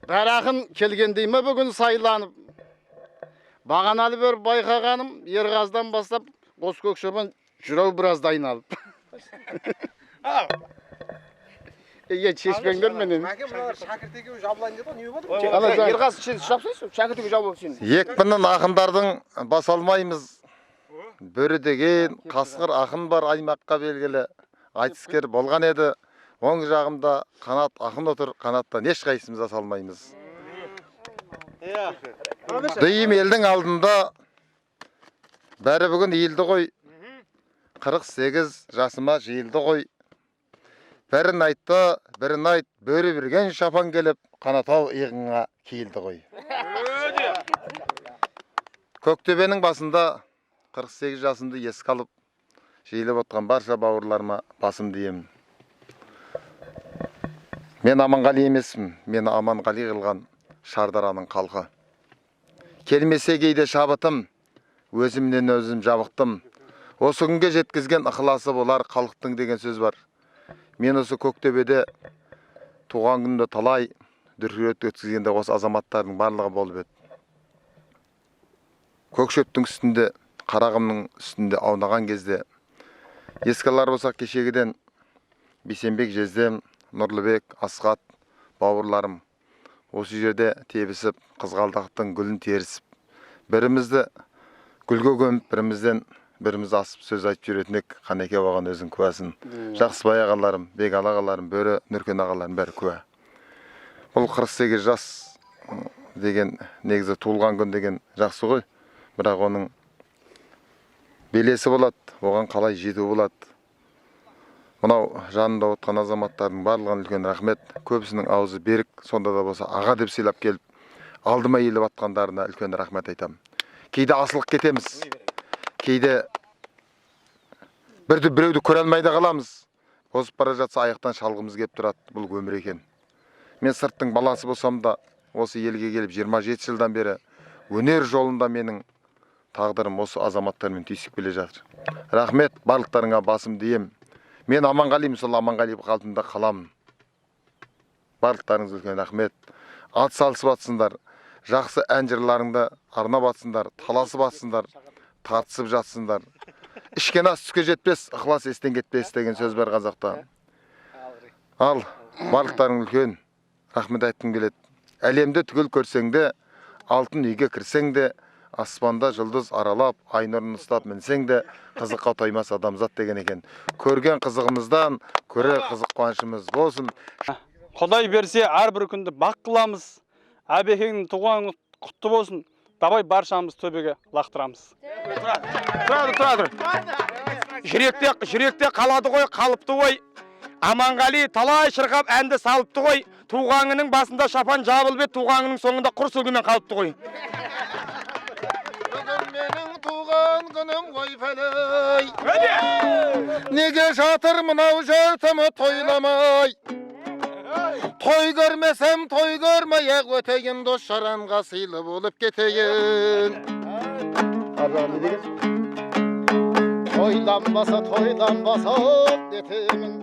Бір ақын келгендей ме бүгін сайланып. Бағаналы бір байқағаным, Ерғаздан бастап, қос көк шапан жүрау біраз дайналып. Шешпеңдер менен. Шәкіртеге жабылайын деді, не болды? Ерғаз шапсайсың, шәкіртеге жабылып сен. Екпінін ақындардың бас алмаймыз. Бөрі деген қасқыр ақын бар аймаққа белгілі. Айтыскер болған еді. Оң жағымда қанат ақын отыр, қанаттан ешқайсымыз аса алмаймыз. Дүйім елдің алдында бәрі бүгін елді ғой. 48 жасыма жиылды ғой. Бірін айтты, бірін айт, бөрі бірген шапан келіп, қанатау иығыңа киілді ғой. Көктөбенің басында 48 жасымды еске алып, жиылып отқан барша бауырларыма басым деймін. Мен Аманғали емеспін, мені Аманғали қылған Шардараның қалқы. Келмесе кейде шабытым, өзімнен өзім жабықтым. Осы күнге жеткізген ықыласы болар халықтың деген сөз бар. Мен осы Көктөбеде туған күнді талай дүркірет өткізгенде осы азаматтардың барлығы болып еді. Көкшөптің үстінде, Қарағымның үстінде аунаған кезде еске алар болсақ кешегіден Бейсенбек Жездем, Нұрлыбек, Асқат бауырларым осы жерде тебісіп, қызғалдақтың гүлін терісіп, бірімізді гүлге көміп, біріміз асып сөз айтып жүретінек. Қанеке оған өзің куәсін. Жақсыбай ағаларым, Бегал ағаларым, Бөрі, Нүркен ағаларым бәрі куә. Бұл 48 жас деген негізі туылған күн деген жақсы ғой. Бірақ оның белесі болады, оған қалай жету болады. Мынау жанында отқан азаматтардың барлығын үлкен рахмет. Көбісінің аузы берік, сонда да болса аға деп сыйлап келіп, алдыма еліп атқандарына үлкен рахмет айтамын. Кейде асылық кетеміз. Кейде біреуді көре алмайды қаламыз. Бозып бара жатса аяқтан шалғымыз кеп тұрады. Бұл өмір екен. Мен сырттың баласы болсам да, осы елге келіп 27 жылдан бері өнер жолында менің тағдырым осы азаматтармен түйісіп келе жатыр. Рахмет, барлықтарыңа басым дейім. Мен Аманғалимын, сол Аманғали қалпымда қаламын. Барлықтарыңыз үлкен рахмет. Ат салысып атсындар, жақсы ән жырларыңды арнап атсындар, таласып атсындар, тартысып жатсындар. Ішкен ас түске жетпес, ықылас естен кетпес деген сөз бар қазақта. Ал барлықтарың үлкен рахмет айтқым келеді. Әлемді түгел көрсең де, алтын үйге кірсең де, аспанда жұлдыз аралап, ай нұрын ұстап мінсең де, қызыққа тоймас адамзат деген екен. Көрген қызығымыздан, көре қызық қуанышымыз болсын. Құдай берсе, әрбір күнді бақ қыламыз. Әбекеңнің туған құтты болсын. Давай баршамыз төбеге лақтырамыз. Тұра. Жүректе қалады ғой, қалыпты ғой. Аманғали талай шырқап әнді салыпты ғой. Туғанының басында шапан жабылып еді, туғанының соңында құр сүлгімен қалыпты ғой. Менің туған күнім ғой пәлей. Неге жатыр мынау жұртымы тойламай? Той көрмесем той көрмей ақ өтейін, дос жаранға сыйлы болып кетейін. тойланбаса детемін,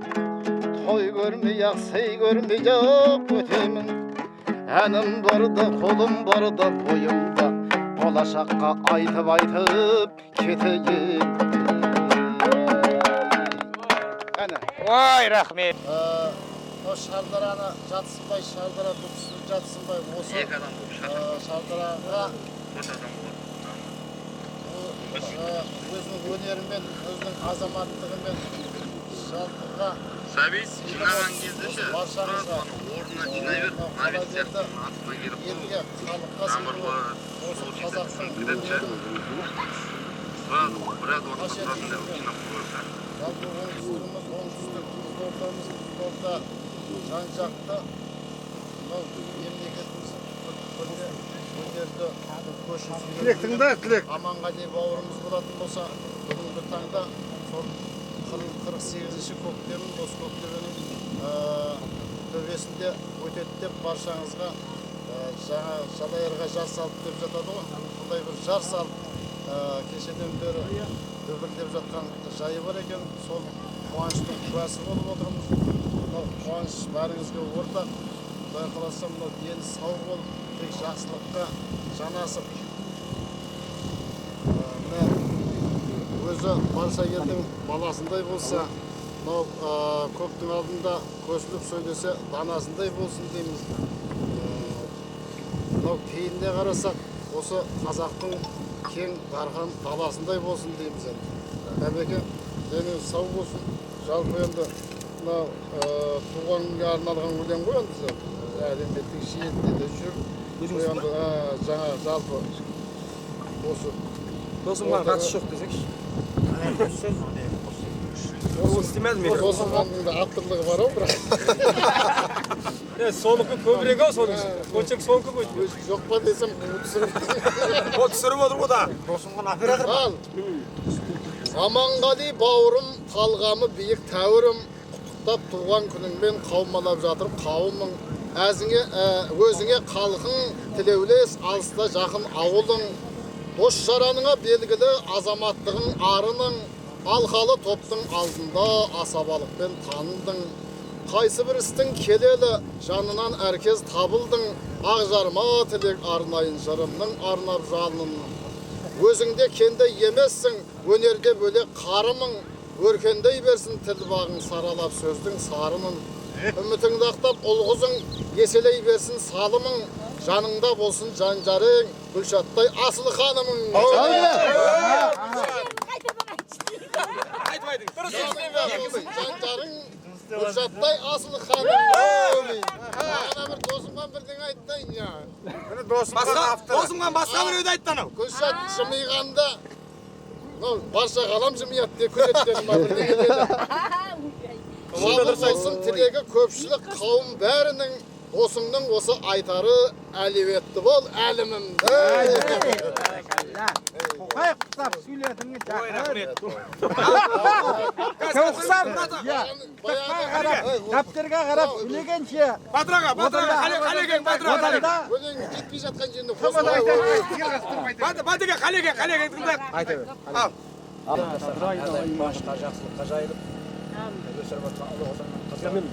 той көрмей-ақ сый көрмей-ақ өтемін. Әнім барды, қолым барды, бойымда болашаққа айтып кетейін. Әне. Ой, рахмет. Шардараны жатсынбай, шардара бүксіз жатсынбай, осы шардараға өзінің өнерімен, өзінің азаматтығымен жалпыға жинаған кезде ше, баршаңызға орнына жинай бер, қаладерді елге, халыққа сыйлы осы қазақтың өнерін жалпы оңтүстігіміз, қызылордамыз, қызылорда жан-жақты мемлекетіміздің өнерді көшіп Аманғали бауырымыз болатын болса, бүгінгі таңда сол 48-ші көктемін, осы көктеменің төбесінде өтеді деп баршаңызға жаңа Жалайырға жар салып деп жатады ғой. Сондай бір жар салып кешеден бері дөбірлеп жатқан жайы бар екен. Сол қуаныштың куәсі болып отырмыз. Мынау қуаныш бәріңізге ортақ. Құдай қаласа мынау дені сау болып, тек жақсылыққа жанасып, өзі барша елдің баласындай болса, мынау көптің алдында көсіліп сөйлесе данасындай болсын дейміз. Мынау кейініне қарасақ, осы қазақтың кең дархан даласындай болсын дейміз. Әбеке, денің сау болсын. Жалпы енді мынау туған күнге арналған өлең ғой енді. Әлеуметтік шиетінде де жүр. Жаңа жалпы осы Досымға қатысы жоқ десекші. Досымғанның да авторлығы бар ау, бірақ. Соныкі көбірек ау, соның ішінде. Көтшек соныкі ғой. Жоқ па десем, түсіріп. О, түсіріп отыр ғой да. Досымған оператор. Ал, Аманғали бауырым, талғамы биік тәуірім, құттықтап туған күніңмен қаумалап жатыр қауымың. Өзіңе қалқың, тілеулес, алыста жақын ауылың. Дос жараныңа белгілі азаматтығың арының, алқалы топтың алдында асабалықпен танылдың. Қайсы бір істің келелі жанынан әркез табылдың, ақ-жарма тілек арнайын жырымның арнап жалының. Өзіңде кенде емессің, өнерде бөлек қарымың, өркендей берсін тіл бағың саралап сөздің сарының. Үмітіңді ақтап ұлғызың, еселей берсін салымың, жаныңда болсын жан-жарың, Гүлшаттай асыл ханымың. Жан-жарың, Гүлшаттай асыл ханымың. Мағана бір досымған бірден айттайын я. Досымған басқа бір өйді айтты анау. Гүлшат жымиғанда, барша ғалам жымият деп күзеттенім бірден келеді. Қуалы болсын тілегі көпшілік қауым бәрінің, осыңның осы айтары әлеуетті бол әлімім. Қай құттап сөйлетіңіз жақыр. Көқсар. Дәптерге қарап өлегенше. Батыраға, қалеген, батыраға. Өлең жетпей жатқан жерінде қосылай. Батыға, қалеген тыңдап. Айта бер. Башқа жақсылыққа жайылып, өсіріп отқан ұлы отанның қызымен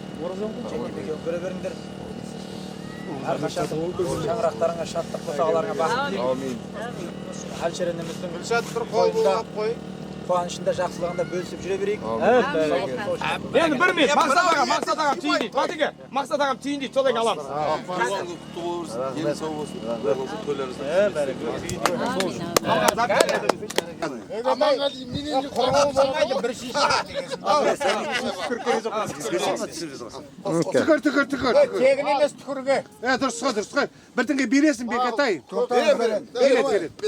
және бекең көре беріңдер. Әрқашан шаңырақтарыңа, шаттық босағаларыңа бақыт тілеймін. Әлшер ініміздің қойында, қуанышында, жақсылығында бөлісіп жүре берейік. Енді бір мет, мақсат ағам түйін дейді. Батыға, мақсат ағам түйін дейді, солай аламыз. Дені сау болсын. Аманғали менен қорғау болмайды, бір шеше. Түкір. Тегін емес түкірге. Дұрыс қой. Біртінге бересің Бекетай. Берет.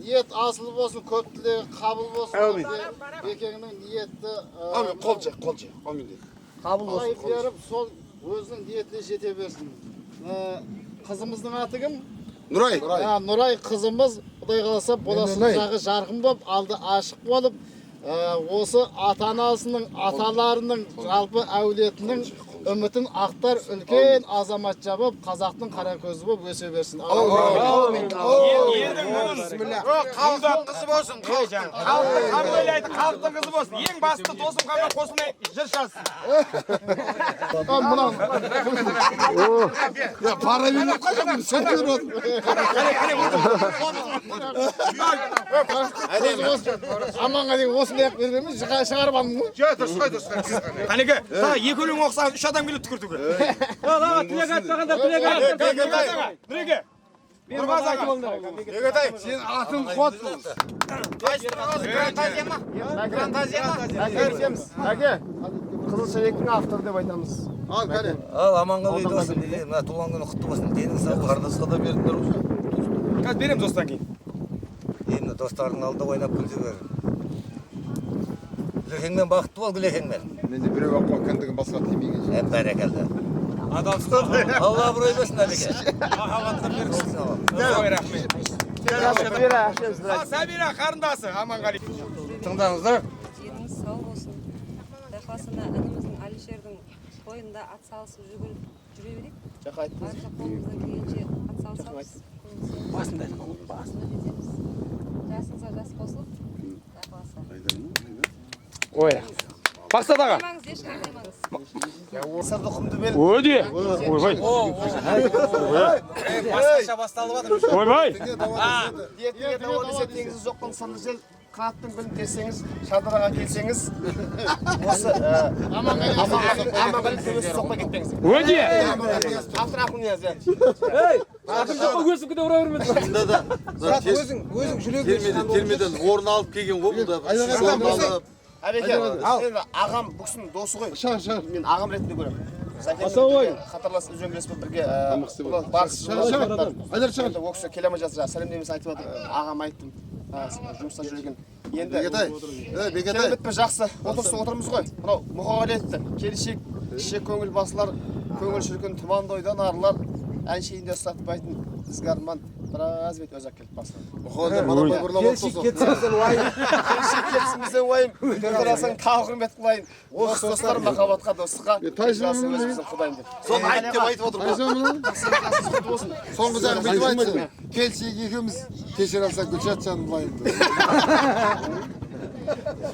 Ниет асыл болсын, көп тілегі қабыл болсын. Бекеңнің ниетті Қол жақ. қабыл болсын. Беріп, сол өзінің ниетіне жете берсін. Қызымыздың аты кім? Нұрай. Нұрай қызымыз, Құдай қаласа, боласын жағы жарқын болып, алды ашық болып, осы ата-анасының, аталарының, жалпы әулетінің үмітін ақтар үлкен азаматша боп, қазақтың қара көзі боп өсе берсін. Елдің қызы болсын. Халықтың қам ойлайды, халықтың қызы болсын. Ең басты досым қамға қосылмай жыр жазсын. Пара беріп қойған, сөт беріп Аманғали осындай ақ бермейміз, шығарып алдым ғой. Қанеке, екі өлең оқысаң, үш адам келеді түкіртуге. Тілек айтпағанда тілек айт. Біреге. Бегетай, сен атын қуатсың. Әке, Қызылшабектің авторы деп айтамыз. Ал, кәне. Ал, Аманғали досым, мына туған күні құтты болсын. Денің сау, қарындасқа да бердіңдер ғой. Қазір беремін достан кейін. Енді достардың алдында ойнап күлсе бер. Гүлекеңмен бақытты бол, Гүлекеңмен. Менде біреу аққа кіндігін басқа тимеген. Бәрекелді. Алла абырой берсін, әбеке. Сабира қарындасы Аманғали. Тыңдаңыздар. Деніңіз сау болсын. Құдай ініміздің Алишердің тойында ат салысып жүре берейік. Барша қолымыздан келгенше ат салысамыз. Басында айтқан басында. Жасыңызға жас қосылып, Ой. Мақсат аға. Өде. Ойбай. Басқаша басталып жатыр. Ойбай. Теңізі жоқтың сынды жел қанаттың гүлін терсеңіз, шардыраға келсеңіз, осы Аманғали төбесі соқпай кетпеңіз. Өде. Автор ақын нияз. Атым жоққа өсіп кете ұра бермеді. Өзің жүрегі Термеден орын алып келген ғой бұл да. Әбеке, ағам бүксін досы ғой. Мен ағам ретінде көремін. Қатарлас үзеңгілеспен бірге барыс. Ол кісі келемей жатыр, сәлемдемесін айтып жатыр. Ағам айттым, жұмыста жүрген. Енді керемет жақсы отырмыз ғой. Мынау Мұқағали айтты, келешек, ішек көңіл басылар, көңіл шіркін тұманды ойдан арылар, әншейінде ұстатпайтын ізгі арман біраз бет өзі келіп басылар. Келешек кетсін бізден уайым, көрдір алсаң тағы құрмет қылайын. Осы достар махаббатқа, достыққа, жасы өзіміздің құдайым деп. Соны айт деп айтып отыр. Соңғы жағын бүйтіп айтсын. Келсек екеуміз кешір алсақ Гүлшат жаным байымды.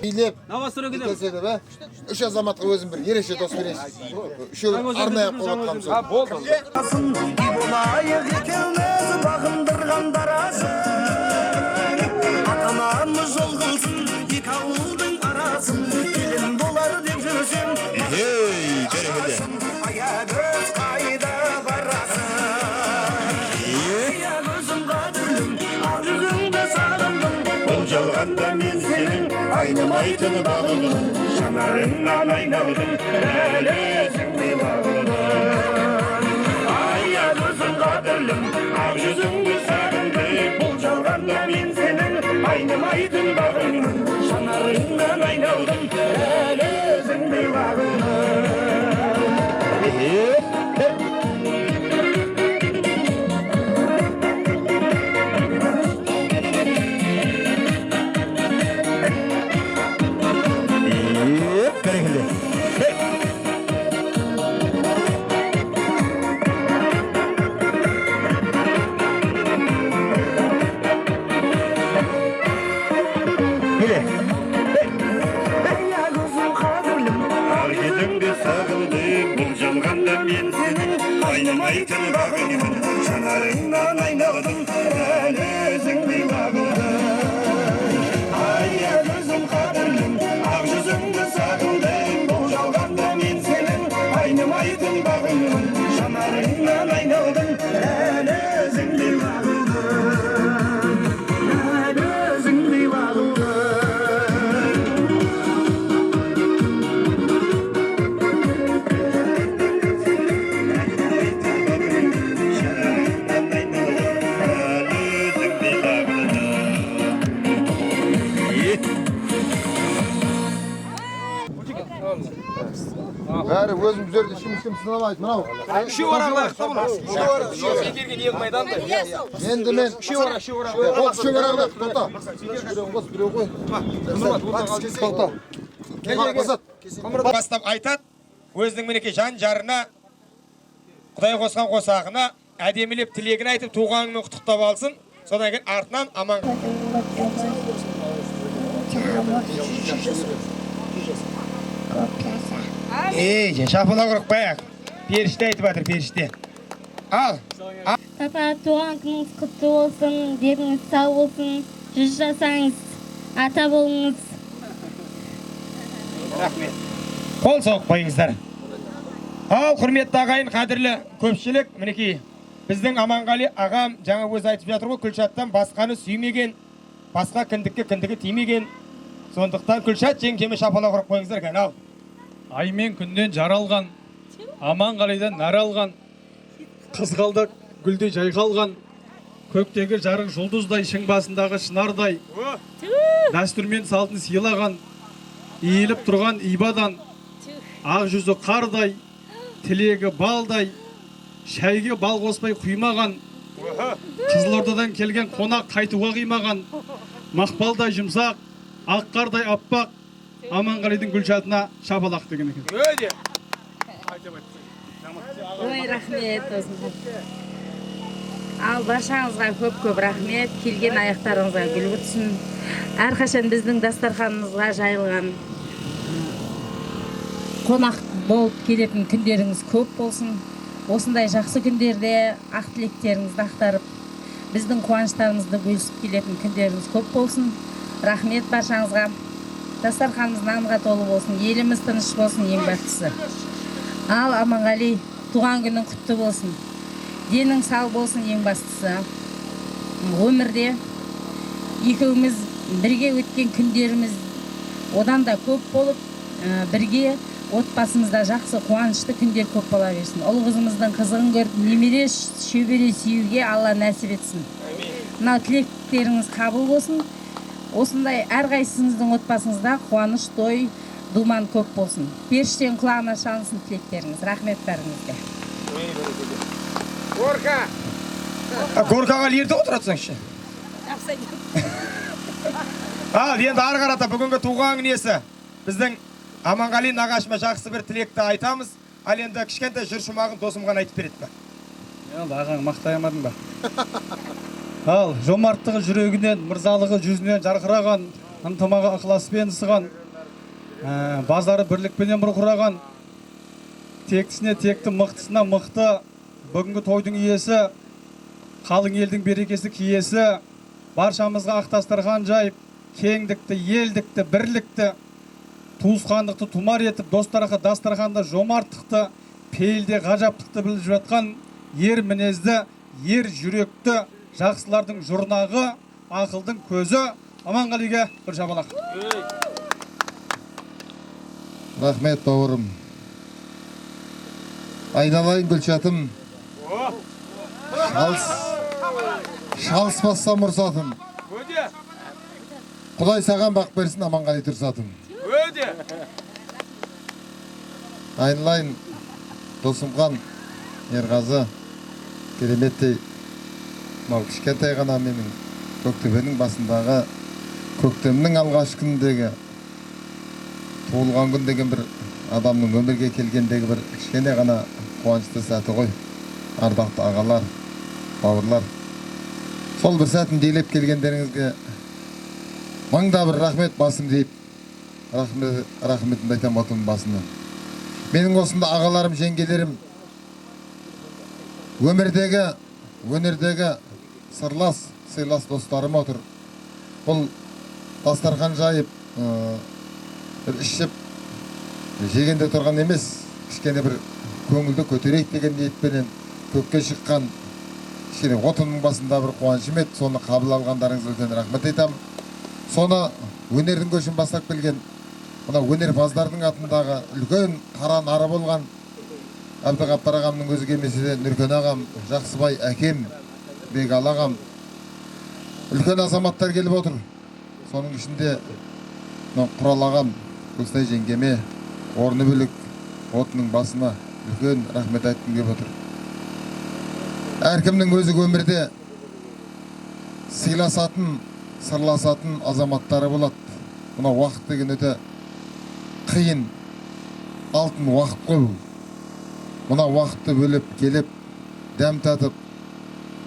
Билеп, келсе де бә, үш азаматқа өзім бір ерекше дос бересіз. Үшеуін арнайы қолатқам сол. Болды. Болайық екеуміз бағындырған дарасын, атаманымыз жол қылсын, екі ауылдың арасын, келін болар деп жүрсем, аягөз қайда барасың? Аягөзім қадірлім, ақ жүзіңді сағындым, бұл жалғанда мен сенің айнымайтын бағымын, жанарыңнан айналдым, әлі өзіңді бағындым. Аягөзім қадірлім, ақ жүзіңді сағындым, бұл жалғанда мен сенің айнымайтын бағымын, жанарыңнан айналдым, әлі өзіңді бағындым. Айнымайтын бағымын, жанарыңнан айналдым, әлі өзіңді бағындым. Аягөзім қадірлім, ақ жүзіңді сағындым, бұл жалғанда мен сенің айнымайтын бағымын, жанарыңнан айналдым, әлі өзіңді бағындым. Әлі өзіңді бағындым. Бәрі өзім жерде ішім сынамайды, мынау. Үшеу аралайық, бекерге не қылмайданды. Енді мен үшеу ара. Үшеу аралайық, тоқта. Біреу қой. Тоқта. Бастап айтады, өзінің мінекей жан жарына, Құдай қосқан қосағына әдемілеп тілегін айтып туғаныңмен құттықтап алсын. Содан кейін артынан аман. Шапалақ ұрып қояйық. Періште айтып жатыр, періште. Ал. Папа, туған күніңіз құтты болсын, деріңіз сау болсын, 100 жасаңыз, ата болыңыз. Рахмет. Қол соғып қойыңыздар. Ал, құрметті ағайын, қадірлі көпшілік, мінекей, біздің Аманғали ағам жаңа өзі айтып жатыр ғой, Күлшаттан басқаны сүймеген, басқа кіндікке кіндігі тимеген. Сондықтан Күлшат жеңгеме шапалақ ұрып қойыңыздар екен, ал. Аймен күннен жаралған, Аманғалидан нәр алған, қызғалдақ гүлдей жайқалған, көктегі жарық жұлдыздай, шың басындағы шынардай, дәстүрмен салтын сыйлаған, иіліп тұрған ибадан, ақ жүзі қардай, тілегі балдай, шәйге бал қоспай құймаған, Қызылордадан келген қонақ қайтуға қимаған, мақпалдай жұмсақ, ақ қардай аппақ, Аманғалидың Гүлшатына шапалақ деген екен. Ой, рахмет өзіңіз. Ал баршаңызға көп рахмет, келген аяқтарыңызға гүл бітсін. Әрқашан біздің дастарханымызға жайылған қонақ болып келетін күндеріңіз көп болсын. Осындай жақсы күндерде ақ тілектеріңізді ақтарып, біздің қуаныштарымызды бөлісіп келетін күндеріңіз көп болсын. Рахмет баршаңызға. Дастарханымыз нанға толы болсын, еліміз тыныш болсын, ең бақыттысы. Ал Аманғали, туған күнің құтты болсын. Денің сау болсын, ең бастысы. Өмірде екеуміз бірге өткен күндеріміз одан да көп болып, бірге отбасымызда жақсы қуанышты күндер көп бола берсін. Ұл қызымыздың қызығын көріп, немере шөбере сүюге Алла нәсіп етсін. Мынау тілектеріңіз қабыл болсын. Осындай әрқайсыңыздың отбасыңызда қуаныш, той, думан көп болсын. Періштен құлағына шалынсын тілектеріңіз. Рахмет бәріңізге. Горка! Горкаға ерте отыратсың. Ал, енді ары қарата бүгінгі туған несі. Біздің Аманғали нағашыма жақсы бір тілекті айтамыз. Ал енді кішкентай жыр шумағын досым ғана айтып береді бе? Енді ағаң мақтай алмадың ба? Ал, жомарттығы жүрегінен, мырзалығы жүзінен жарқыраған, ынтымағы ықыласпен сыған, базары бірлікпенен бұрқыраған, тектісіне текті, мықтысына мықты, бүгінгі тойдың иесі, қалың елдің берекесі киесі, баршамызға ақтастырған жайып, кеңдікті, елдікті, бірлікті, туысқандықты тұмар етіп, достарға дастарханда жомарттықты, пейілде ғажаптықты біліп жатқан, ер мінезді, ер жүректі, жақсылардың жұрнағы, ақылдың көзі. Аманғалиге бір шапалақ. Рахмет бауырым. Айналайын Гүлшатым. Шалыспассам ұрсатым. Құдай саған бақ берсін, Аманғали тұрсатым. Айналайын Досымхан Ерғазы. Кереметтей мал кішкентай ғана менің көктөбенің басындағы көктемнің алғаш күніндегі туылған күн деген бір адамның өмірге келгендегі бір кішкене ғана қуанышты сәті ғой. Ардақты ағалар, бауырлар, сол бір сәтін дейлеп келгендеріңізге маңда бір рахмет басым дейіп, рахметімді айтам отын басынан. Менің осында ағаларым, жеңгелерім, өнердегі сырлас, сыйлас достарым отыр. Бұл дастархан жайып, ішіп, жегенде тұрған емес, кішкене бір көңілді көтерейік деген ниетпенен көкке шыққан кішкене отынның басында бір қуанышым еді. Соны қабыл алғандарыңызға үлкен рахмет айтам. Соны өнердің көшін бастап келген, мына өнерпаздардың атындағы үлкен қара нары болған Әбдіғаппар ағамның өзі келмесе де Нүркен ағам, Жақсыбай әкем, Бегалы ағам, үлкен азаматтар келіп отыр. Соның ішінде Құрал ағам, Көстай жеңгеме, орны бөлік отының басына үлкен рахмет айтқым келіп отыр. Әркімнің өзі өмірде сыйласатын, сырласатын азаматтары болады. Мына уақыт деген өте қиын. алтын уақыт қой. Мына уақытты бөліп келіп, дәм татып,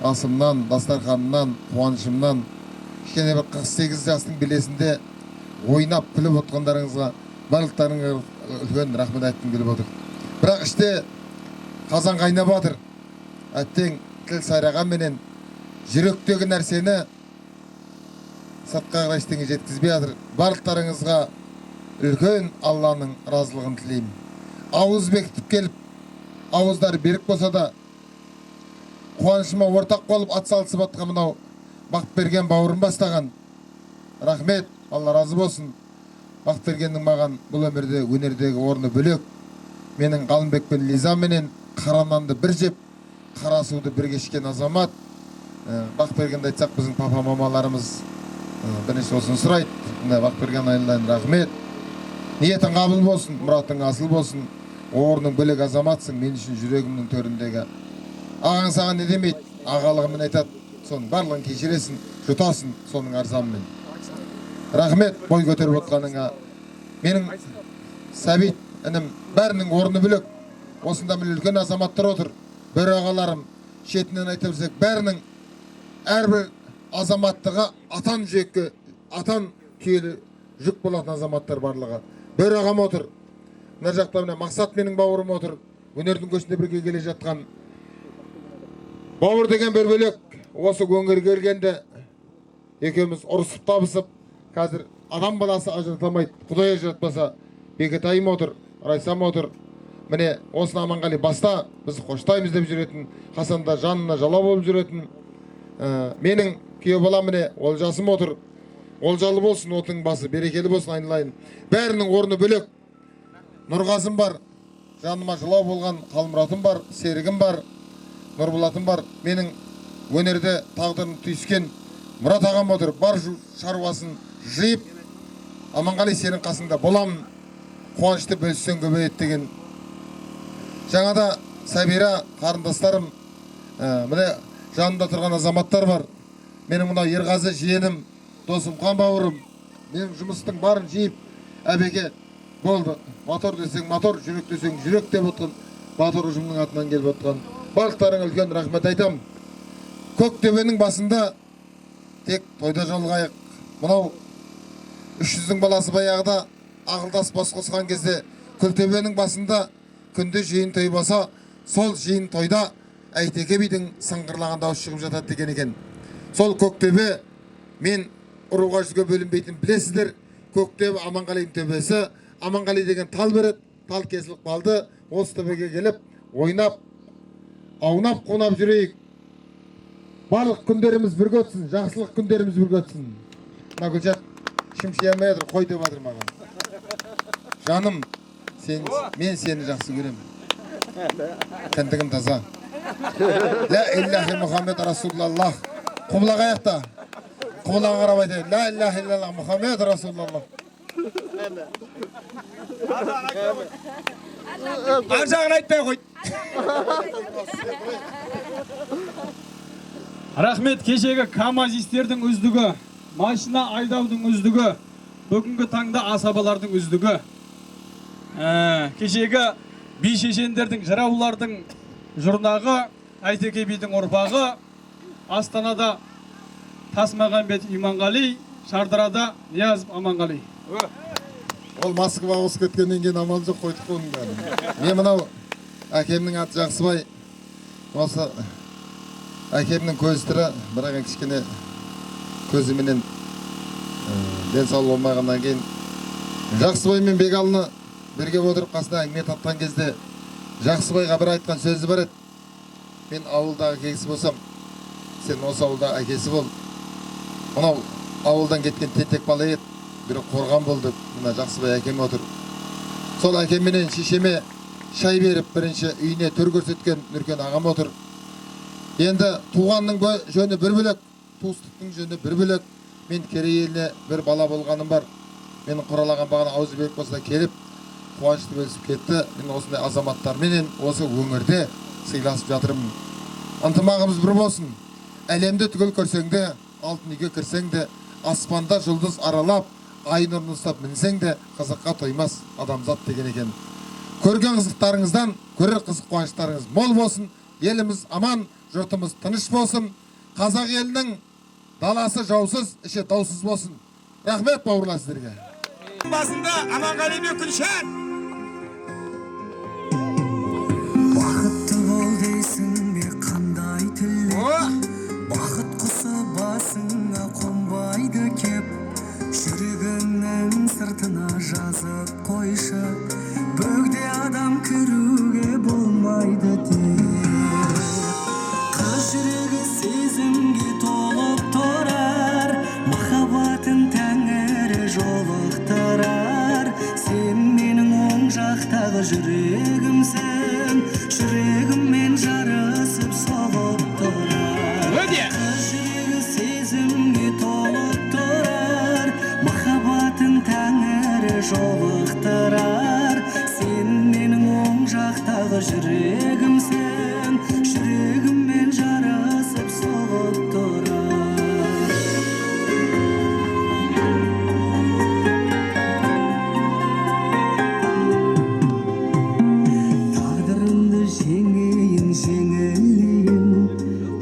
асымнан, дастарханымнан, қуанышымнан, кішкене бір 48 жастың белесінде ойнап күліп отқандарыңызға барлықтарыңызға үлкен рахмет айтқым келіп отыр. Бірақ іште қазан қайнап жатыр. Әттең тіл сайраған менен жүректегі нәрсені сыртқа қарай ештеңе жеткізбей жатыр. Барлықтарыңызға үлкен Алланың разылығын тілеймін. Ауыз бекітіп келіп, ауыздар берік болса да, қуанышыма ортақ болып атсалысып жатқан мынау Бақберген бауырым бастаған. Рахмет, Алла разы болсын. Бақбергеннің маған бұл өмірде өнердегі орны бөлек. Менің Қалымбек пен Лиза менен қара нанды бір жеп, қара суды бір кешкен азамат. Бақбергенді айтсақ, біздің папа мамаларымыз бірінші осыны сұрайды. Бақберген айналайын рахмет. Ниетің қабыл болсын, мұратың асыл болсын. Орның бөлек азаматсың, мен үшін жүрегімнің төріндегі. Ағаң саған не демейді, ағалығымен айтады. Соның барлығын кешіресің, жұтасың соның арзанымен. Рахмет бой көтеріп отқаныңа. Менің Сәбит інім бәрінің орны бөлек. Осында міне үлкен азаматтар отыр. Бір ағаларым шетінен айтып жүрсек, бәрінің әрбір азаматтығы атан жүрекке, атан түйелі жүк болатын азаматтар барлығы. Бір ағам отыр. Мына жақта міне Мақсат менің бауырым отыр. Өнердің көшінде бірге келе жатқан. Бауыр деген бір бөлек. Осы өңірге келгенде екеуміз ұрысып табысып, қазір адам баласы ажыратамайды. Құдай ажыратпаса, Бекетайым отыр, Райсам отыр. Міне осыны Аманғали баста біз қоштаймыз деп жүретін, Хасанда жанына жала болып жүретін. Менің күйеу балам міне Олжасым отыр. Олжалы болсын отың басы, берекелі болсын айналайын. Бәрінің орны бөлек. Нұрғазым бар, жаныма жылау болған Қалмұратым бар, Серігім бар, Нұрболатым бар. Менің өнерде тағдырын түйіскен Мұрат ағам отыр. Бар шаруасын жиып, Аманғали сенің қасында боламын, қуанышты бөліссең көбейеді деген. Жаңада Сәбира қарындастарым, міне жанында тұрған азаматтар бар. Менің мына Ерғазы жиенім, досым Қан бауырым, менің жұмыстың барын жиып, әбеке болды. Мотор десең мотор, жүрек десең жүрек деп отқан, батыр ұжымның атынан келіп отқан. Барлықтарыңа үлкен рахмет айтам. Көктөбенің басында тек тойда жолығайық. Мынау 300-дің баласы баяғыда ақылдас бас қосқан кезде Көктөбенің басында күнде жиын той болса, сол жиын тойда Әйтеке бидің сыңғырлаған дауыс шығып жатады деген екен. Сол Көктөбе мен ұруға жүзге бөлінбейтін білесіздер. Көктөбе Аманғалидің төбесі. Аманғали деген тал береді, тал кесіліп қалды. Осы төбеге келіп, ойнап, аунап, қонап жүрейік. Барлық күндеріміз бірге өтсін, жақсылық күндеріміз бірге өтсін. Мына Гүлшат шымшиямай жатыр, қой деп жатыр маған. Жаным, мен сені жақсы көремін. Кіндігім таза. Ла илляхи Мұхаммед Расулаллах. Құбылақ аяқта. Құбылақ қарап айтайын. Ла илляхи илlallah Мұхаммед Расулаллах. Ар жағын айтпай қойды. Рахмет, кешегі камазистердің үздігі, машина айдаудың үздігі, бүгінгі таңда асабалардың үздігі. Кешегі бишешендердің, жыраулардың жұрнағы, Әйтеке бидің ұрпағы, Астанада Тасмағамбет Иманғали, Шардарада Нияз Аманғали. Ол Москва ауысып кеткеннен кейін амал жоқ, қойдық оның бәрін. Мен мынау әкемнің аты Жақсыбай. Осы әкемнің көз тірі, бірақ кішкене көзіменен денсаулығы болмағаннан кейін Жақсыбай мен Бегалыны бірге отырып қасына әңгіме тапқан кезде Жақсыбайға бір айтқан сөзі бар еді. Мен ауылдағы әкесі болсам, сен осы ауылдағы әкесі бол. Мынау ауылдан кеткен тентек бала еді, бірі қорған болды. Мына Жақсыбай әкем отыр. Сол әкемменен шешеме шай беріп, бірінші үйіне төр көрсеткен Нұркен ағам отыр. Енді туғанның жөні бір бөлек, туыстықтың жөні бір бөлек. Мен Керей еліне бір бала болғаным бар. Менің құралаған бағана аузы берік болса келіп, қуанышты бөлісіп кетті. Мен осындай азаматтарменен осы өңірде сыйласып жатырмын. Ынтымағымыз бір болсын. Әлемді түгел көрсең де, алтын үйге кірсең де, аспанда жұлдыз аралап, ай нұрын ұстап мінсең де, қызыққа тоймас адамзат деген екен. Көрген қызықтарыңыздан көрер қызық қуаныштарыңыз мол болсын. Еліміз аман, жұртымыз тыныш болсын. Қазақ елінің даласы жаусыз, іші даусыз болсын. Рахмет бауырлар сіздерге. Басында Аманғали мен Күлшат. Бақытты бол дейсің бе қандай тілек, бақыт құсы басыңа қонбайды кеп, жүрегіңнің сыртына жазып қойшы, бөгде адам кіруге болмайды деп. Қыз жүрегі сезімге толып тұрар, махаббатын тәңірі жолықтырар. Сен менің оң жақтағы жүрегімсің, жүрегіммен жарысып соғып тұрар. Қыз жүрегі сезімге толып тұрар, махаббатын тәңірі жолықтырар. Сен менің оң жақтағы жүрегімсің, жүрегіммен жарысып соғып тұрар. Тағдырымды жеңейін, жеңілейін,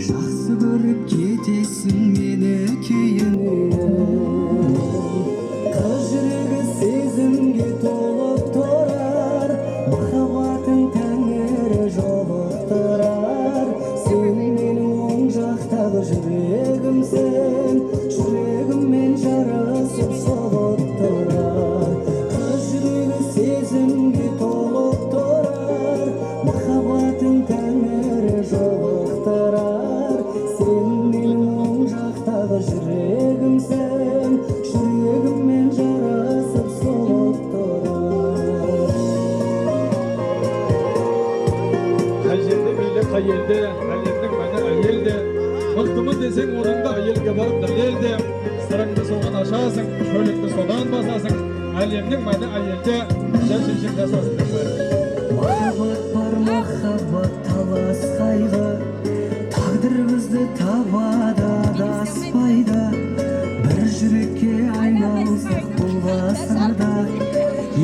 жақсы көріп кетесің мені кейін. Қыз жүрегі сезімге толып тұрар, махаббатын тәңірі жолықтырар. Сен менің оң жақтағы жүрегімсің, жүрегіммен жарысып соғып тұрар. Қыз жүрегі сезімге толып тұрар, махаббатын тәңірі жолықтырар. Сен менің оң жақтағы жүрегімсің, жүрегіммен жарысып соғып тұрар. Қай жерде мейлі қай елде, әлемнің мәні әйелде. Мықтымын десең оныңда әйелге барып дәлелде. Сырыңды соған ашасың, шөліңді содан басасың. Әлемнің мәні әйелде, шешен жасасын деп бәрі. Махаббат бар, махаббат талас қайғы, тағдыр бізді табады адаспайды. Бір жүрекке айналсақ бұл ғасырда,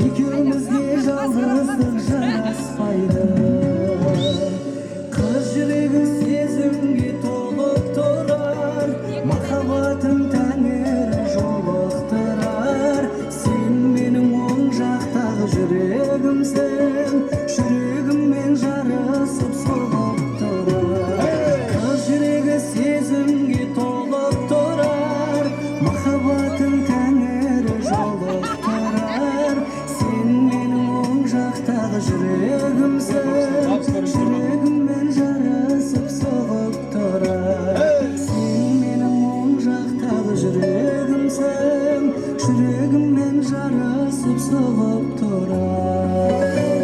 екеумізге жалғыздық жараспайды. Қыз жүрегі сезімге толып тұрар, махаббатын тәңірі жолықтырар. Сен менің оң жақтағы жүрегімсің, жүрегіммен жарысып соғып тұрар. Қыз жүрегі сезімге толып тұрар, махаббатын тәңірі жолықтырар. Сен менің оң жақтағы жүрегімсің, жүрегіммен жарысып соғып тұрар. Сен менің оң жақтағы жүрегімсің, жүрегіммен жарысып соғып тұрар.